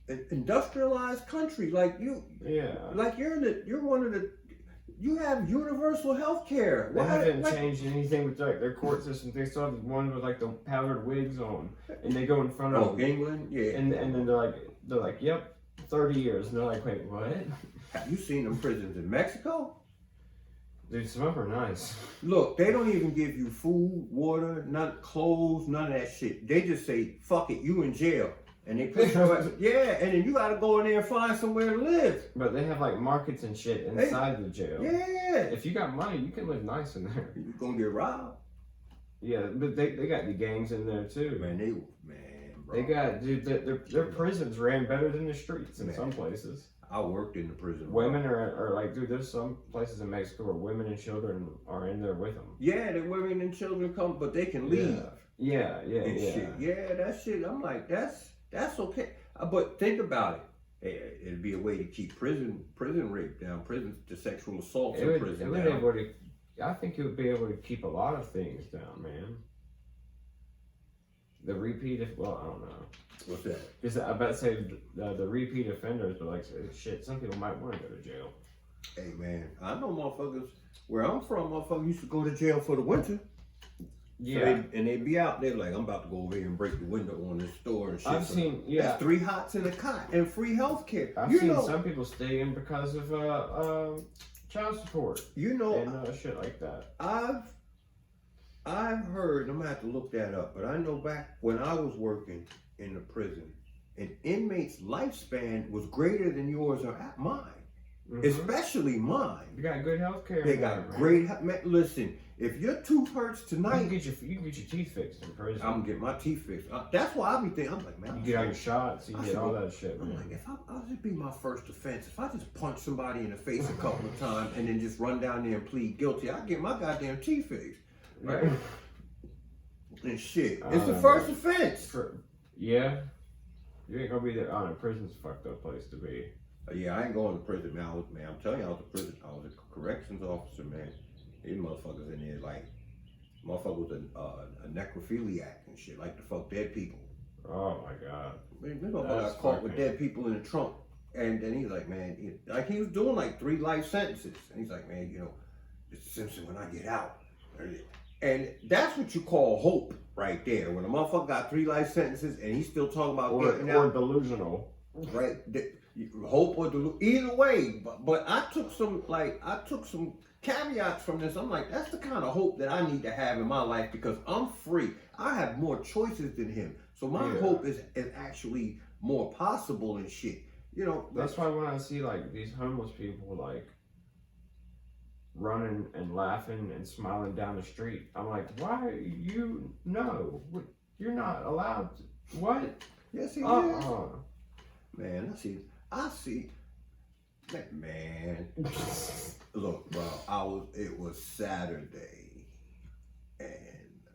S1: a industrialized country, like you.
S2: Yeah.
S1: Like you're one of the. You have universal health care.
S2: They haven't changed anything with like their court system. They still have one with like the powdered wigs on, and they go in front of
S1: England, yeah.
S2: And then they're like, yep, 30 years, and they're like, wait, what?
S1: Have you seen them prisons in Mexico?
S2: Dude, some of them are nice.
S1: Look, they don't even give you food, water, none clothes, none of that shit. They just say, fuck it, you in jail. And they put yeah, and then you gotta go in there and find somewhere to live.
S2: But they have like markets and shit inside the jail.
S1: Yeah.
S2: If you got money, you can live nice in there.
S1: You're gonna get robbed.
S2: Yeah, but they got the gangs in there too.
S1: Man, bro.
S2: They got, dude, their prisons ran better than the streets in some places.
S1: I worked in the prison.
S2: Women are like, dude, there's some places in Mexico where women and children are in there with them.
S1: Yeah, the women and children come, but they can leave.
S2: Yeah.
S1: Shit. Yeah, that shit. I'm like, that's okay. But think about it. It'd be a way to keep prison rape down, the sexual assaults in prison down.
S2: I think it would be able to keep a lot of things down, man. The repeat, I don't know.
S1: What's that?
S2: Because I bet say the repeat offenders, but like shit, some people might want to go to jail.
S1: Hey man, I know motherfuckers. Where I'm from, motherfuckers used to go to jail for the winter.
S2: Yeah.
S1: So they'd be out there like, I'm about to go over here and break the window on this store and shit.
S2: I've seen, yeah.
S1: That's 3 hots in a cot and free health care.
S2: I've seen some people stay in because of child support.
S1: You know.
S2: And shit like that.
S1: I've heard, I'm gonna have to look that up, but I know back when I was working in the prison, an inmate's lifespan was greater than yours or mine. Mm-hmm. Especially mine.
S2: You got good health care.
S1: They got great. Man, listen, if your tooth hurts tonight,
S2: you can get your teeth fixed in prison.
S1: I'm gonna get my teeth fixed. That's why I be thinking. I'm like, man,
S2: you get all your shots, you get all that shit.
S1: I'm like, if I'll just be my first offense. If I just punch somebody in the face a couple of times and then just run down there and plead guilty, I get my goddamn teeth fixed, right? And shit, it's the first offense.
S2: Yeah, you ain't gonna be there. Prison's a fucked up place to be.
S1: Yeah, I ain't going to prison, man. I'm telling you, I was a prison. I was a corrections officer, man. These motherfuckers in there, like, motherfucker was a necrophiliac and shit, like to fuck dead people.
S2: Oh my god.
S1: Man, this motherfucker got caught with dead people in the trunk, and then he's like, man, he was doing like 3 life sentences, and he's like, man, you know, it's Simpson when I get out, and that's what you call hope right there. When a motherfucker got 3 life sentences and he's still talking about getting out,
S2: or delusional,
S1: right? Hope or either way, but I took some caveats from this. I'm like, that's the kind of hope that I need to have in my life because I'm free. I have more choices than him, so my hope is actually more possible and shit. You know,
S2: that's why when I see like these homeless people like running and laughing and smiling down the street, I'm like, why you know you're not allowed to, what?
S1: Yes, he is. Man, I see, man. Look, bro, it was Saturday, and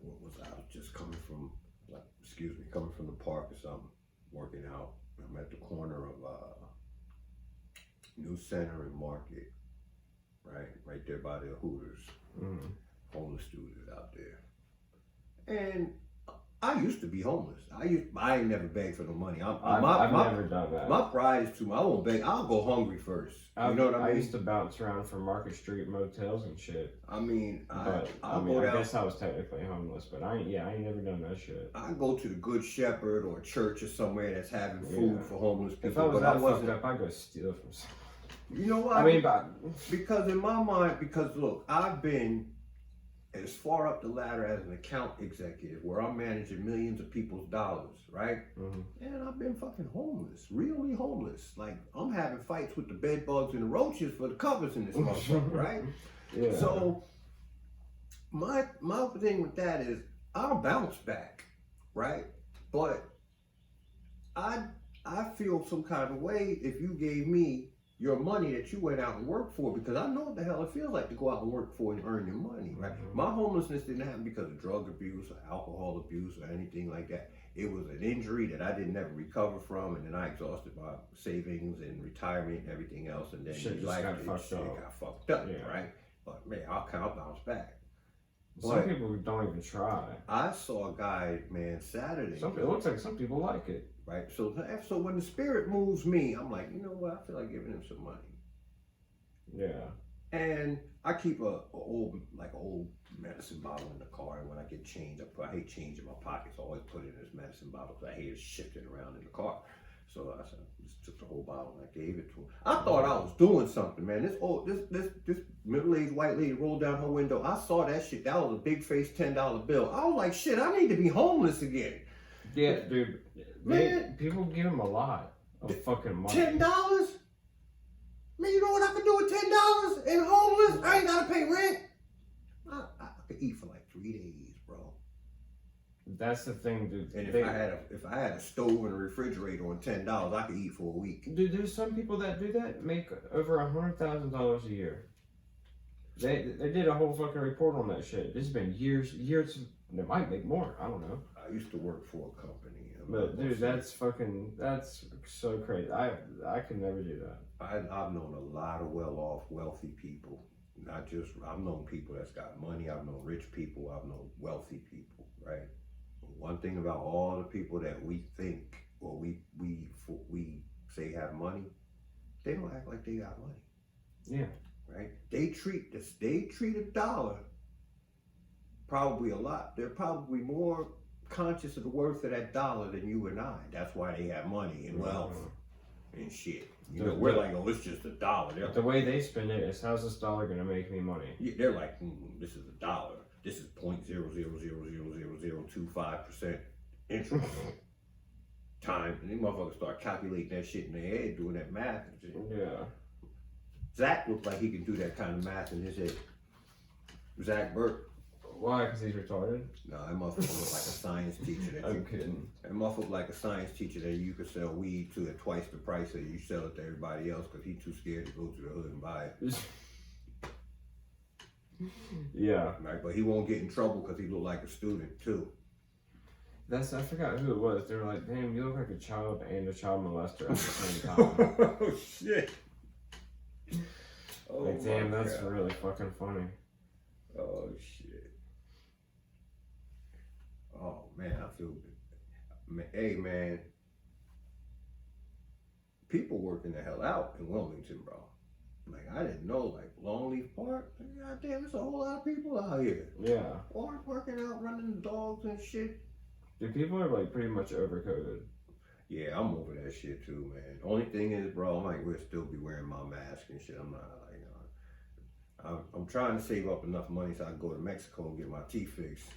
S1: what was I was just coming from the park or something, working out. I'm at the corner of New Center and Market, right there by the Hooters. Mm-hmm. Homeless dudes out there, and I used to be homeless. I ain't never begged for no money.
S2: I've never done that.
S1: My pride is too much. I won't beg. I'll go hungry first. You know what I mean?
S2: I used to bounce around from Market Street motels and shit.
S1: I mean, I
S2: guess I was technically homeless, but I ain't never done that shit.
S1: I go to the Good Shepherd or a church or somewhere that's having food for homeless people.
S2: If I was that fucked up, I'd go steal from someone.
S1: You know what? Because in my mind, look, I've been as far up the ladder as an account executive where I'm managing millions of people's dollars, right? Mm-hmm. And I've been fucking homeless, really homeless. Like, I'm having fights with the bed bugs and the roaches for the covers in this motherfucker, right? Yeah. So, my thing with that is, I'll bounce back, right? But I feel some kind of way if you gave me your money that you went out and worked for, because I know what the hell it feels like to go out and work for and earn your money, right? Mm-hmm. My homelessness didn't happen because of drug abuse or alcohol abuse or anything like that. It was an injury that I didn't ever recover from, and then I exhausted my savings and retirement and everything else, and then life got fucked up, right? But man, I'll bounce back.
S2: Some people don't even try.
S1: I saw a guy, man, Saturday.
S2: It looks like some people like it.
S1: Right, so when the spirit moves me, I'm like, you know what? I feel like giving him some money.
S2: Yeah.
S1: And I keep a old medicine bottle in the car, and when I get change, I hate change in my pockets. I always put it in this medicine bottle because I hate it shifting around in the car. So I just took the whole bottle and I gave it to him. I thought I was doing something, man. This middle-aged white lady rolled down her window. I saw that shit. That was a big face $10 bill. I was like, shit, I need to be homeless again.
S2: Yeah, dude. Man, people give him a lot of fucking money.
S1: $10? Man, you know what I could do with $10 and homeless? I ain't gotta pay rent. I could eat for like 3 days, bro.
S2: That's the thing, dude.
S1: And if I had a stove and a refrigerator on $10, I could eat for a week.
S2: Dude, there's some people that do that make over $100,000 a year. They did a whole fucking report on that shit. This has been years. They might make more. I don't know.
S1: I used to work for a company.
S2: But dude, that's so crazy. I could never do that.
S1: I've known a lot of well-off, wealthy people. I've known people that's got money. I've known rich people. I've known wealthy people, right? One thing about all the people that we think or we say have money, they don't act like they got money.
S2: Yeah.
S1: Right? They treat a dollar probably a lot. They're probably more conscious of the worth of that dollar than you and I. That's why they have money and wealth and shit. We're like, oh, it's just a dollar.
S2: The way they spend it is, how's this dollar gonna make me money?
S1: Yeah, they're like, this is a dollar. this is 0.0000025% interest time. And these motherfuckers start calculating that shit in their head, doing that math and shit.
S2: Yeah.
S1: Zach looks like he can do that kind of math in his head. Zach Burke.
S2: Why? Because he's retarded?
S1: No, that motherfucker look like a science teacher.
S2: I'm kidding.
S1: That motherfucker like a science teacher that you could sell weed to at twice the price that you sell it to everybody else because he's too scared to go to the hood and buy it.
S2: Yeah.
S1: Right, but he won't get in trouble because he look like a student too.
S2: I forgot who it was. They were like, damn, you look like a child and a child molester at the same time.
S1: Oh shit. Oh,
S2: like, damn, that's really fucking funny.
S1: Oh shit. Oh man, I feel good. Hey man, people working the hell out in Wilmington, bro. Like I didn't know, like Longleaf Park. God damn, there's a whole lot of people out here.
S2: Yeah.
S1: Or working out, running the dogs and shit.
S2: Dude, people are like pretty much overcoded.
S1: Yeah, I'm over that shit too, man. Only thing is, bro, I might still be wearing my mask and shit. I'm not like, I'm trying to save up enough money so I can go to Mexico and get my teeth fixed.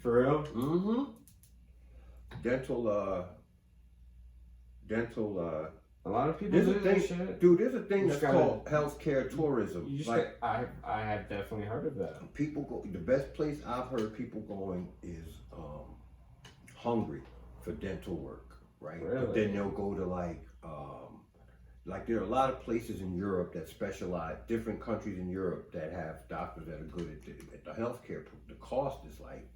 S2: For real?
S1: Mm-hmm. Dental.
S2: A lot of people do that shit.
S1: Dude, there's a thing that's called healthcare tourism.
S2: You just I have definitely heard of that.
S1: People go. The best place I've heard people going is Hungary for dental work, right?
S2: Really?
S1: But then they'll go to like there are a lot of places in Europe that specialize, different countries in Europe that have doctors that are good at the healthcare. The cost is like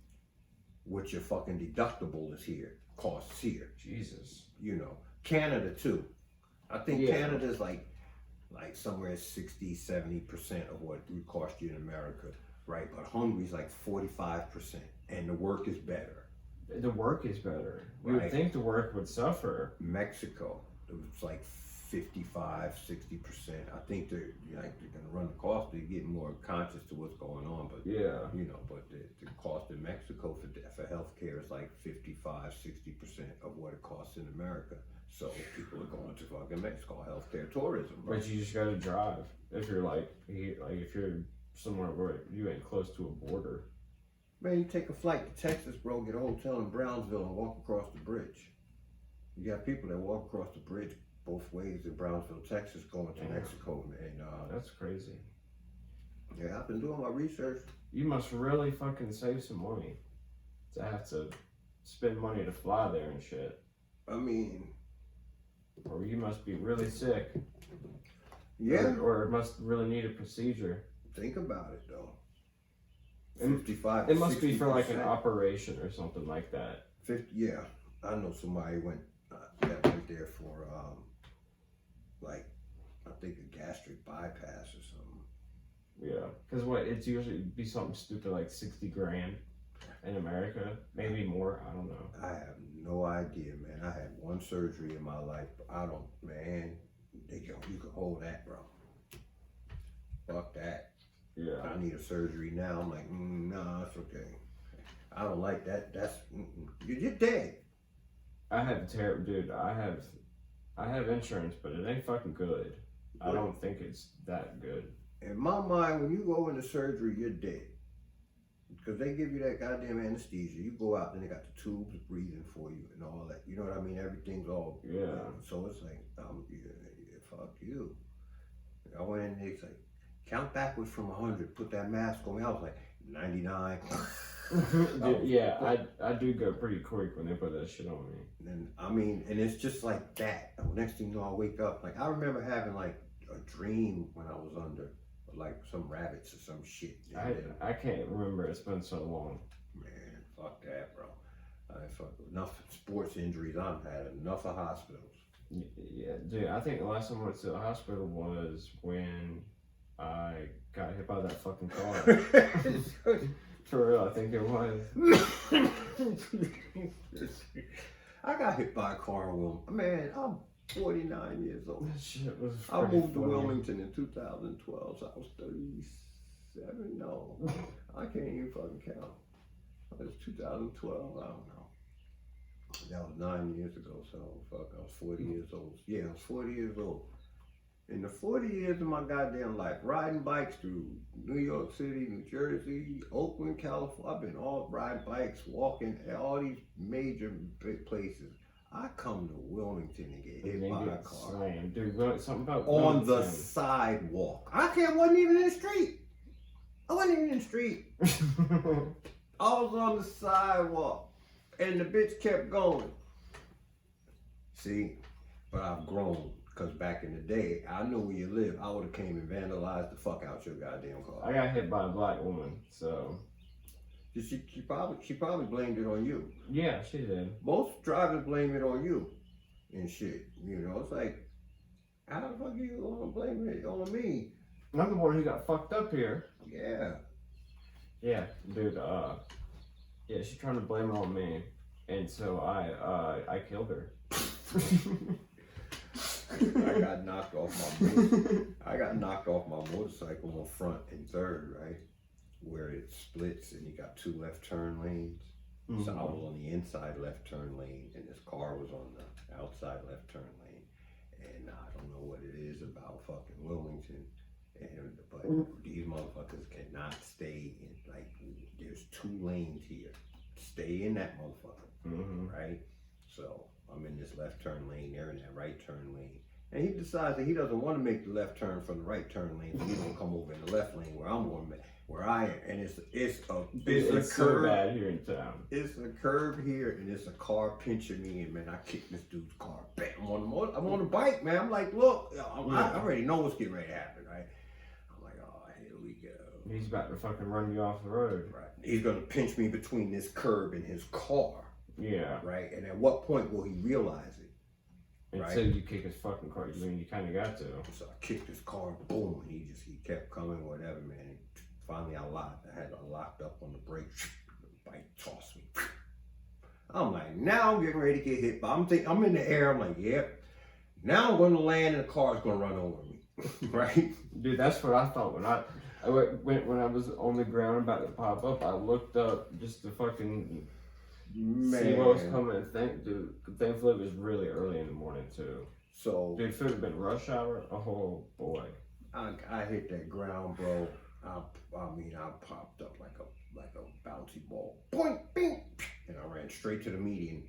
S1: what your fucking deductible is here, costs here.
S2: Jesus.
S1: You know, Canada too. I think Canada's like somewhere 60-70% of what it would cost you in America, right? But Hungary's like 45%, and the work is better.
S2: The work is better. You
S1: Right.
S2: would think the work would suffer.
S1: Mexico, it's like 55-60%. I think they're gonna run the cost. They're getting more conscious to what's going on, but
S2: Yeah.
S1: you know, but the cost in Mexico for healthcare is like 55-60% of what it costs in America. So people are going to fucking Mexico, healthcare tourism, bro.
S2: But you just gotta drive if you're if you're somewhere where you ain't close to a border.
S1: Man, you take a flight to Texas, bro, get a hotel in Brownsville and walk across the bridge. You got people that walk across the bridge both ways in Brownsville, Texas, going to Mexico, man.
S2: That's crazy.
S1: Yeah, I've been doing my research.
S2: You must really fucking save some money to have to spend money to fly there and shit.
S1: I mean,
S2: or you must be really sick.
S1: Yeah.
S2: Or must really need a procedure.
S1: Think about it though.
S2: 55. It must be for like an operation or something like that.
S1: 50. Yeah, I know somebody that went there for like I think a gastric bypass or something.
S2: Yeah, because it's usually be something stupid like 60 grand in America, maybe more. I don't know.
S1: I have no idea, man. I had one surgery in my life. Man, you can hold that, bro. Fuck that.
S2: Yeah.
S1: I need a surgery now. I'm like, nah, it's okay. I don't like that. That's you're dead.
S2: I have dude. I have insurance, but it ain't fucking good. I don't think it's that good.
S1: In my mind, when you go into surgery, you're dead. Because they give you that goddamn anesthesia. You go out and they got the tubes breathing for you and all that. You know what I mean? Everything's all...
S2: Yeah.
S1: So it's like, fuck you. I went in there, it's like, count backwards from 100. Put that mask on me. I was like, 99.
S2: Yeah, I do go pretty quick when they put that shit on me.
S1: And it's just like that. Next thing you know, I wake up. Like, I remember having like a dream when I was under like some rabbits or some shit.
S2: I can't remember. It's been so long.
S1: Man, fuck that, bro. Enough sports injuries I've had. Enough of hospitals.
S2: Yeah, dude. I think the last time I went to the hospital was when I got hit by that fucking car. For real, I think it was.
S1: I got hit by a car in Wilmington. Man, I'm 49 years old.
S2: That shit was
S1: I moved to Wilmington in 2012, so I was 37. No, I can't even fucking count. It was 2012. I don't know. That was 9 years ago, so fuck, I was 40 years old. Yeah, I was 40 years old. In the 40 years of my goddamn life, riding bikes through New York City, New Jersey, Oakland, California, I've been all riding bikes, walking, all these major big places. I come to Wilmington and get hit by a car.
S2: Slammed. Dude, something about
S1: on the
S2: Wilmington.
S1: sidewalk. Wasn't even in the street. I wasn't even in the street. I was on the sidewalk. And the bitch kept going. See, but I've grown. Because back in the day, I knew where you lived. I would have came and vandalized the fuck out your goddamn car.
S2: I got hit by a black woman, so.
S1: She probably blamed it on you.
S2: Yeah, she did.
S1: Most drivers blame it on you and shit. You know, it's like, how the fuck you gonna blame it on me?
S2: I'm the one who got fucked up here.
S1: Yeah.
S2: Yeah, dude, yeah, she's trying to blame it on me. And so I killed her.
S1: I got knocked off my motorcycle on front and third, right? Where it splits and you got two left turn lanes. Mm-hmm. So I was on the inside left turn lane and this car was on the outside left turn lane. And I don't know what it is about fucking Wilmington. But these motherfuckers cannot stay in, like, there's two lanes here. Stay in that motherfucker, right? So I'm in this left turn lane, they're in that right turn lane. And he decides that he doesn't want to make the left turn from the right turn lane, so he's gonna come over in the left lane where I'm going, where I am. And it's a curve.
S2: So bad here in town.
S1: It's a curve here, and it's a car pinching me, and man, I kicked this dude's car. Bam! I'm on the bike, man. I'm like, look, I already know what's getting ready to happen, right? I'm like, oh, here we go.
S2: He's about to fucking run you off the road.
S1: Right. He's gonna pinch me between this curb and his car.
S2: Yeah.
S1: Right. And at what point will he realize it?
S2: Until you kick his fucking car. I mean, you kind of got to.
S1: So I kicked his car, boom, and he kept coming, whatever, man. And finally, I had locked up on the brakes. The bike tossed me. I'm like, now I'm getting ready to get hit. But I'm in the air. I'm like, yep. Now I'm going to land, and the car's going to run over me. Right?
S2: Dude, that's what I thought when I was on the ground about to pop up. I looked up just to fucking. Man. See what was coming and thankfully it was really early in the morning too. So dude, if it would have been rush hour, oh boy.
S1: I hit that ground, bro. I popped up like a bouncy ball. Boing, bing, and I ran straight to the median.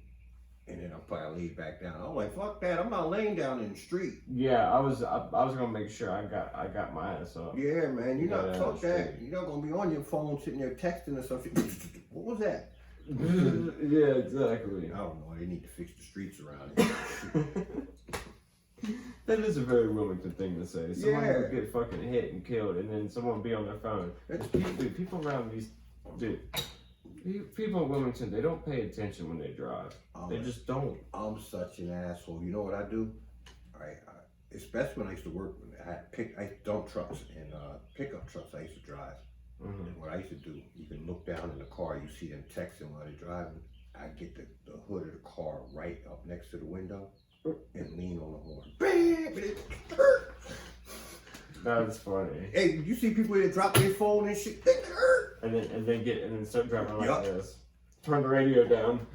S1: And then I laid back down. I'm like, fuck that, I'm not laying down in the street.
S2: Yeah, I was gonna make sure I got my ass up.
S1: Yeah, man, you're not fuck that. You're not gonna be on your phone sitting there texting or something. What was that?
S2: Yeah, exactly.
S1: I don't know. They need to fix the streets around here.
S2: That is a very Wilmington thing to say. Someone would get fucking hit and killed, and then someone be on their phone. Dude, people around these, people in Wilmington, they don't pay attention when they drive. They just don't. I'm
S1: such an asshole. You know what I do? Especially when I used to work. I used to dump trucks and pickup trucks. I used to drive. And what I used to do, you can look down in the car, you see them texting while they're driving. I get the hood of the car right up next to the window and lean on the horn. Bam!
S2: That's funny.
S1: Hey, you see people that drop their phone and shit?
S2: And then start driving like this. Turn the radio down.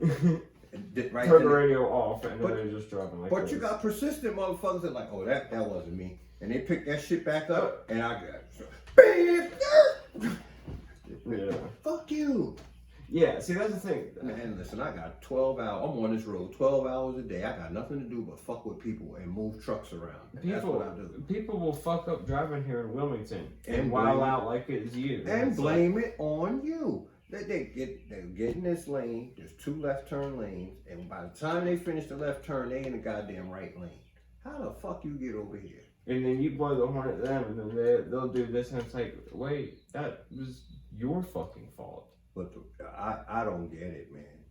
S1: Right
S2: turn the radio off, and then they're just driving like this.
S1: But you got persistent motherfuckers that like, oh, that wasn't me. And they pick that shit back up, and I got bam!
S2: Yeah.
S1: Fuck you.
S2: Yeah, see, that's the thing.
S1: Man, listen, I got 12 hours. I'm on this road 12 hours a day. I got nothing to do but fuck with people and move trucks around. That's what I do.
S2: People will fuck up driving here in Wilmington and wild out like it's you.
S1: And blame it on you. They get in this lane. There's two left turn lanes. And by the time they finish the left turn, they in the goddamn right lane. How the fuck you get over here?
S2: And then you blow the horn at them, and then they'll do this, and it's like, wait, that was your fucking fault.
S1: But I don't get it, man.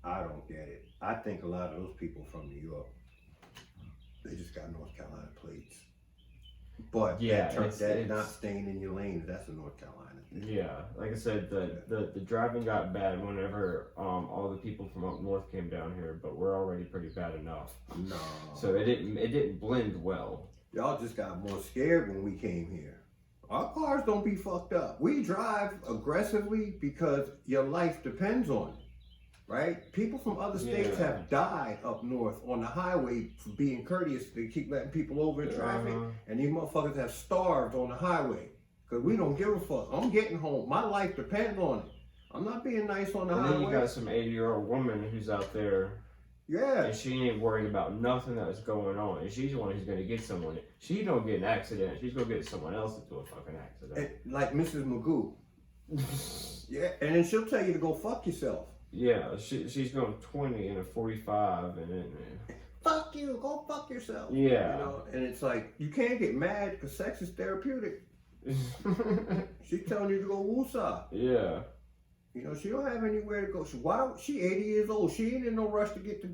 S1: I don't get it. I think a lot of those people from New York, they just got North Carolina plates. But
S2: yeah,
S1: that not staying in your lane, that's a North Carolina thing.
S2: Yeah, like I said, the driving got bad whenever all the people from up north came down here, but we're already pretty bad enough.
S1: No.
S2: So it didn't blend well.
S1: Y'all just got more scared when we came here. Our cars don't be fucked up. We drive aggressively because your life depends on it. right? People from other states have died up north on the highway for being courteous. They keep letting people over in traffic, and these motherfuckers have starved on the highway because we don't give a fuck. I'm getting home. My life depends on it. I'm not being nice on the highway.
S2: And then you got some 80-year-old woman who's out there.
S1: Yeah.
S2: And she ain't worried about nothing that's going on. And she's the one who's going to get someone. She don't get an accident. She's going to get someone else into a fucking accident.
S1: And, like Mrs. Magoo. Yeah, and then she'll tell you to go fuck yourself.
S2: Yeah, she's going 20 and a 45 and then...
S1: Fuck you, go fuck yourself.
S2: Yeah.
S1: You know, and it's like, you can't get mad because sex is therapeutic. She's telling you to go woosah.
S2: Yeah.
S1: You know, she don't have anywhere to go. She 80 years old. She ain't in no rush to get to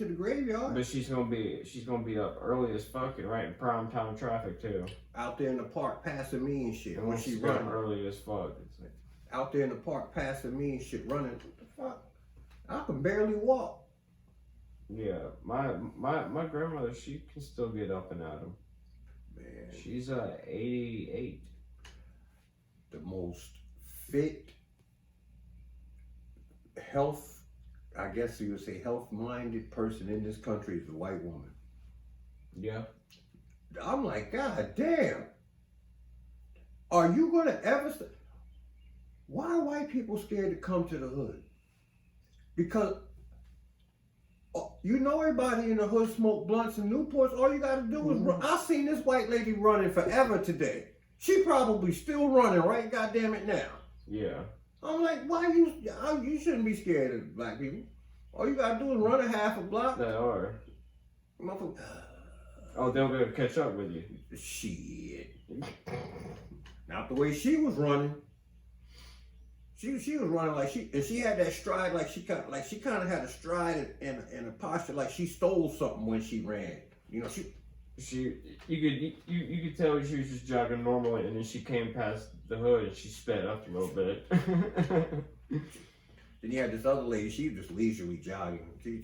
S1: the graveyard.
S2: But she's gonna be up early as fuck and right in prime time traffic too.
S1: Out there in the park passing me and shit.
S2: And
S1: when she running
S2: early as fuck. It's like,
S1: out there in the park passing me and shit, running. What the fuck? I can barely walk.
S2: Yeah, my grandmother, she can still get up and at 'em.
S1: Man,
S2: She's 88.
S1: The most fit, health, I guess you would say health-minded person in this country is a white woman.
S2: Yeah.
S1: I'm like, God damn. Are you gonna ever? Why are white people scared to come to the hood? Because you know everybody in the hood smoke blunts and Newports. All you gotta do is run. I seen this white lady running forever today. She probably still running right goddamn it now.
S2: Yeah.
S1: I'm like, why you shouldn't be scared of black people. All you gotta do is run a half a block.
S2: They are. Oh, they'll be able to catch up with you.
S1: Shit. Not the way she was running. She was running like she had that stride like she kind of had a stride and a posture like she stole something when she ran. You know,
S2: you could tell she was just jogging normally, and then she came past the hood and she sped up a little bit.
S1: Then you had this other lady. She was just leisurely jogging. She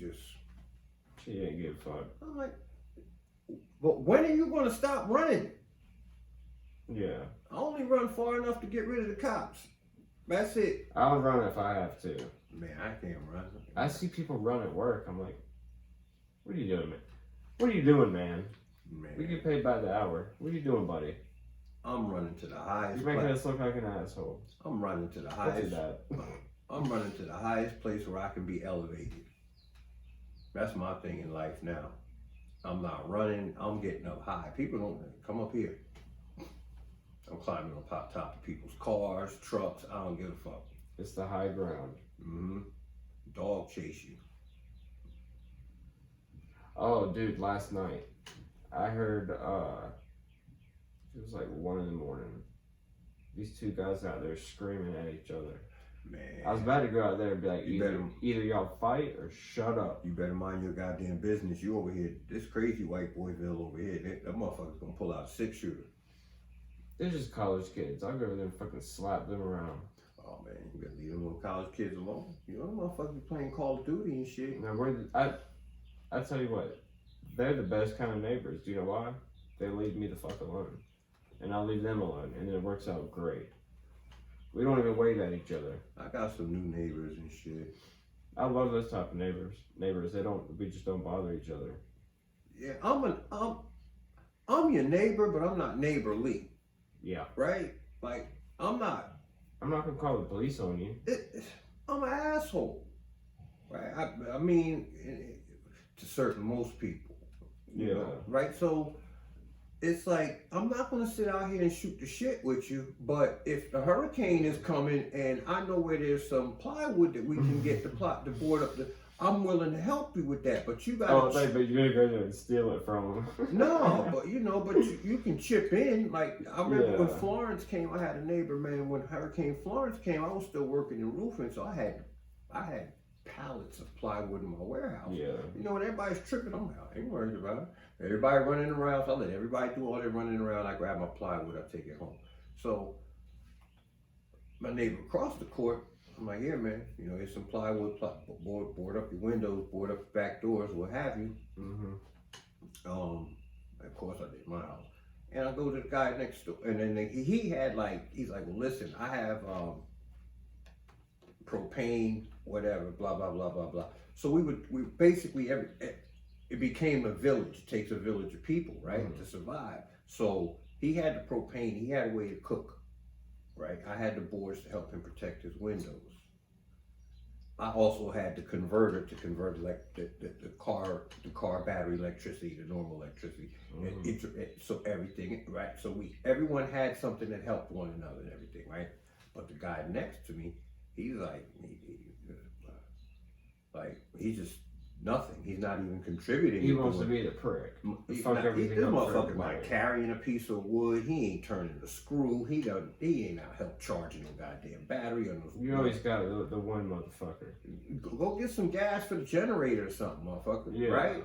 S2: didn't give a fuck.
S1: I'm like, but when are you gonna stop running?
S2: Yeah.
S1: I only run far enough to get rid of the cops. That's it.
S2: I'll run if I have to.
S1: Man, I can't run.
S2: I see people run at work. I'm like, what are you doing, man? What are you doing, man? We get paid by the hour. What are you doing, buddy?
S1: I'm running to the highest.
S2: You're making us look like an asshole.
S1: I'm running to the
S2: Don't
S1: highest.
S2: do that.
S1: I'm running to the highest place where I can be elevated. That's my thing in life now. I'm not running. I'm getting up high. People don't come up here. I'm climbing on top of people's cars, trucks. I don't give a fuck.
S2: It's the high ground.
S1: Mm-hmm. Dog chase you.
S2: Oh, dude, last night I heard it was like 1 a.m. These two guys out there screaming at each other.
S1: Man,
S2: I was about to go out there and be like, either y'all fight or shut up.
S1: You better mind your goddamn business. You over here, this crazy white boyville over here. That motherfucker's gonna pull out a 6-shooter.
S2: They're just college kids. I'll go over there and fucking slap them around.
S1: Oh man, you better leave them little college kids alone. You know, them motherfuckers be playing Call of Duty and shit.
S2: Now, I tell you what, they're the best kind of neighbors. Do you know why? They leave me the fuck alone. And I leave them alone. And it works out great. We don't even wait at each other.
S1: I got some new neighbors and shit.
S2: I love those type of neighbors. We just don't bother each other.
S1: Yeah, I'm your neighbor, but I'm not neighborly.
S2: Yeah.
S1: Right? Like, I'm not
S2: gonna call the police on you.
S1: I'm an asshole. Right? I mean, to most people. You know, right? So it's like, I'm not gonna sit out here and shoot the shit with you, but if the hurricane is coming and I know where there's some plywood that we can get to board up I'm willing to help you with that, but you got.
S2: Oh, but you're gonna go there and steal it from them.
S1: No, but you can chip in. Like I remember when Florence came, I had a neighbor, man. When Hurricane Florence came, I was still working in roofing, so I had pallets of plywood in my warehouse.
S2: Yeah.
S1: You know, when everybody's tripping, I'm like, I ain't worried about it. Everybody running around, so I let everybody do all their running around. I grab my plywood, I take it home. So my neighbor across the court. I'm like, yeah, man, you know, here's some plywood, board up your windows, board up your back doors, what have you.
S2: Mm-hmm.
S1: Of course I did my house. And I go to the guy next door, and then he's like, well, listen, I have propane whatever, blah blah blah blah blah. So we basically it became a village. It takes a village of people, right, to survive. So he had the propane. He had a way to cook, right. I had the boards to help him protect his windows. I also had the converter to convert the car battery electricity to normal electricity. So everything, right? So everyone had something that helped one another and everything, right? But the guy next to me, he's he's just nothing. He's not even contributing.
S2: He wants to be the prick.
S1: This
S2: Everything up for
S1: motherfucker like
S2: everybody.
S1: carrying a piece of wood. He ain't turning the screw. He ain't out help charging no goddamn battery or no.
S2: You always got the one motherfucker.
S1: Go get some gas for the generator or something, motherfucker.
S2: Yeah.
S1: Right?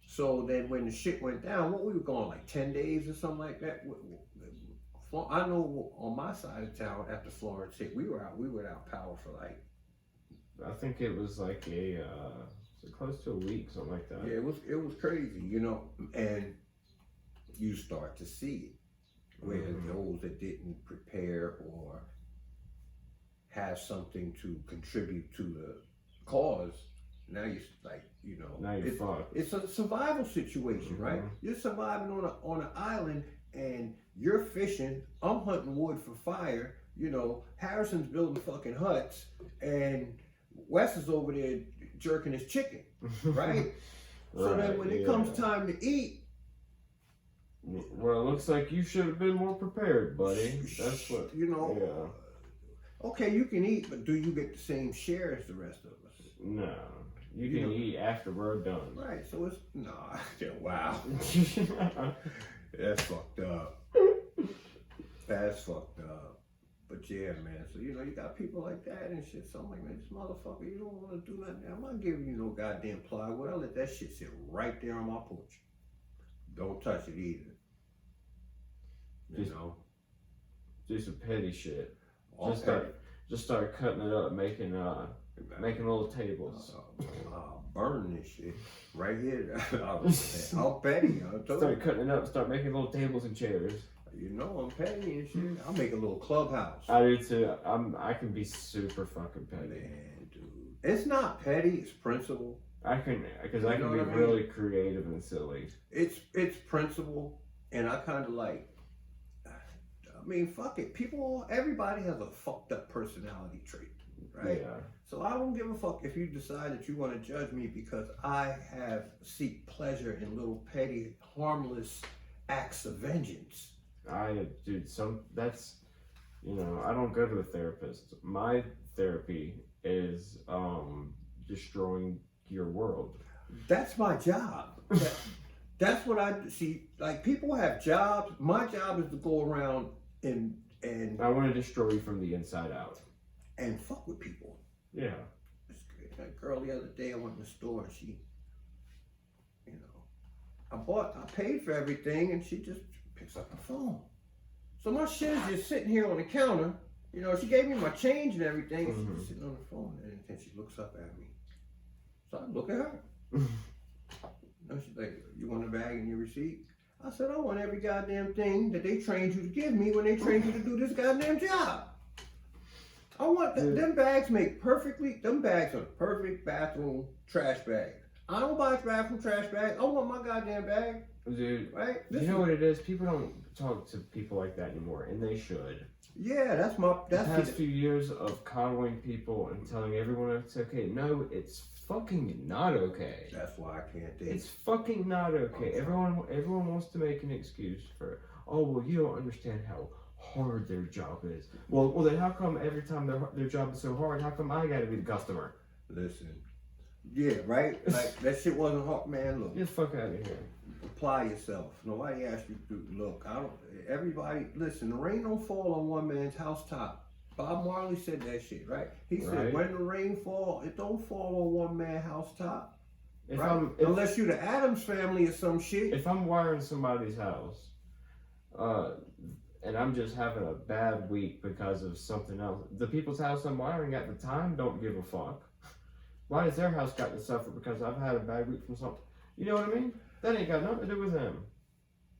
S1: So then when the shit went down, we were going like 10 days or something like that. I know on my side of town after Florence hit, we were without power for like.
S2: I think it was like close to a week, something like that.
S1: Yeah, it was crazy, and you start to see it where those that didn't prepare or have something to contribute to the cause, now
S2: Now you're fucked.
S1: It's a survival situation, right? You're surviving on an island and you're fishing. I'm hunting wood for fire. Harrison's building fucking huts and Wes is over there jerking his chicken, right? So then when it comes time to eat,
S2: well, it looks like you should have been more prepared, buddy. That's what
S1: Okay, you can eat, but do you get the same share as the rest of us?
S2: No, you can eat after we're done.
S1: Right. So it's wow. That's fucked up. That's fucked up. But yeah, man, so you got people like that and shit. So I'm like, man, this motherfucker, you don't want to do nothing. I'm not giving you no goddamn plywood. I'll let that shit sit right there on my porch. Don't touch it either.
S2: Do some petty shit.
S1: Okay.
S2: Just start cutting it up, making little tables.
S1: I'll burn this shit right here. I'll petty.
S2: Start cutting it up, start making little tables and chairs.
S1: I'm petty and shit. I'll make a little clubhouse.
S2: I do too. I can be super fucking petty.
S1: Man, dude. It's not petty, it's principle.
S2: I can be really creative and silly.
S1: It's principle, and I kind of fuck it. Everybody has a fucked up personality trait, right?
S2: Yeah.
S1: So I don't give a fuck if you decide that you want to judge me because I seek pleasure in little petty, harmless acts of vengeance.
S2: I don't go to a therapist. My therapy is destroying your world.
S1: That's my job. That's what I see. Like, people have jobs. My job is to go around and
S2: I want to destroy you from the inside out.
S1: And fuck with people.
S2: Yeah.
S1: That girl the other day, I went in the store and she, I paid for everything and she just picks up the phone. So my shit is just sitting here on the counter. She gave me my change and everything. And she's just sitting on the phone and then she looks up at me. So I look at her. She's like, you want a bag and your receipt? I said, I want every goddamn thing that they trained you to give me when they trained you to do this goddamn job. I want them bags them bags are perfect bathroom trash bags. I don't buy bathroom trash bags. I want my goddamn bag.
S2: Dude,
S1: right?
S2: You know what it is? People don't talk to people like that anymore, and they should.
S1: Yeah, that's
S2: the past few years of coddling people and telling everyone it's okay. No, it's fucking not okay.
S1: That's why I can't date.
S2: It's fucking not okay. Everyone wants to make an excuse for, oh, well, you don't understand how hard their job is. Well, then how come every time their job is so hard, how come I gotta be the customer?
S1: Listen. Yeah, right? Like, that shit wasn't hard, man. Look.
S2: Get the fuck out of here.
S1: Apply yourself. Nobody asked you to look. Listen, the rain don't fall on one man's housetop. Bob Marley said that shit, right? He said, when the rain fall, it don't fall on one man's housetop. Unless you the Addams family or some shit.
S2: If I'm wiring somebody's house, and I'm just having a bad week because of something else, the people's house I'm wiring at the time don't give a fuck. Why has their house got to suffer because I've had a bad week from something? You know what I mean? That ain't got nothing to do with them.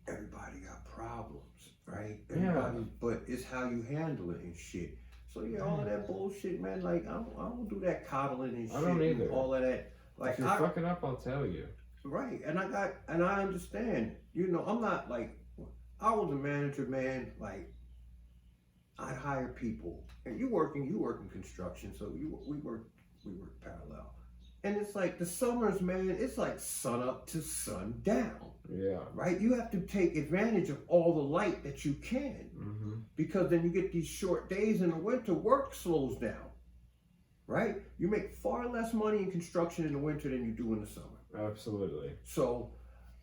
S1: Everybody got problems, right?
S2: Yeah.
S1: But it's how you handle it and shit. So yeah, all of that bullshit, man. Like I don't do that coddling and shit.
S2: I don't either.
S1: All of that. Like
S2: if you're fucking up, I'll tell you.
S1: Right, and I understand. You know, I'm not like I was a manager, man. Like I hire people, and you work in construction, so we work parallel. And it's like the summers, man, it's like sun up to sun down.
S2: Yeah.
S1: Right? You have to take advantage of all the light that you can.
S2: Mm-hmm.
S1: Because then you get these short days in the winter, work slows down. Right? You make far less money in construction in the winter than you do in the summer.
S2: Absolutely.
S1: So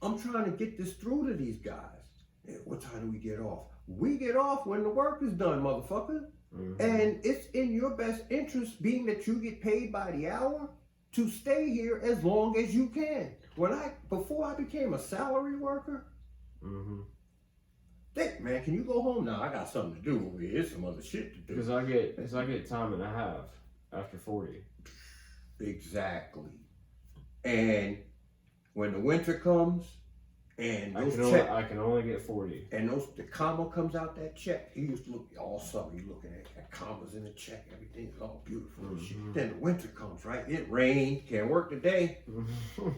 S1: I'm trying to get this through to these guys. What time do we get off? We get off when the work is done, motherfucker. Mm-hmm. And it's in your best interest, being that you get paid by the hour, to stay here as long as you can. Before I became a salary worker,
S2: mm-hmm.
S1: Man, can you go home now? I got something to do over here. There's some other shit to do.
S2: Because I get time and a half after 40.
S1: Exactly. And when the winter comes, and
S2: I can only get 40.
S1: And the comma comes out that check. He used to look all summer. He's looking at commas in the check. Everything's all beautiful and shit. Then the winter comes, right? It rained. Can't work today.
S2: Mm-hmm.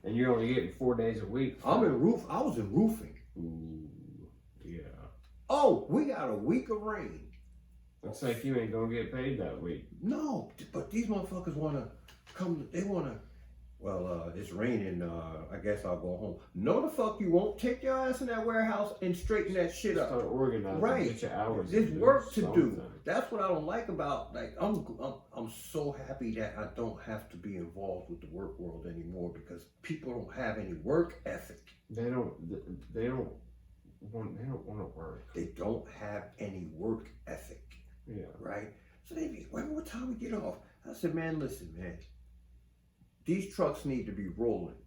S2: And you're only getting 4 days a week.
S1: I was in roofing.
S2: Ooh, yeah.
S1: Oh, we got a week of rain.
S2: Looks like you ain't gonna get paid that week.
S1: No, but these motherfuckers wanna come. They wanna. Well, it's raining. I guess I'll go home. No, the fuck you won't. Take your ass in that warehouse and straighten that shit up.
S2: Start organizing.
S1: Right.
S2: Get your hours.
S1: There's work to do. That's what I don't like about. Like, I'm so happy that I don't have to be involved with the work world anymore, because people don't have any work ethic.
S2: They don't want to work.
S1: They don't have any work ethic.
S2: Yeah.
S1: Right. So they be, what time we get off? I said, man, listen, man. These trucks need to be rolling.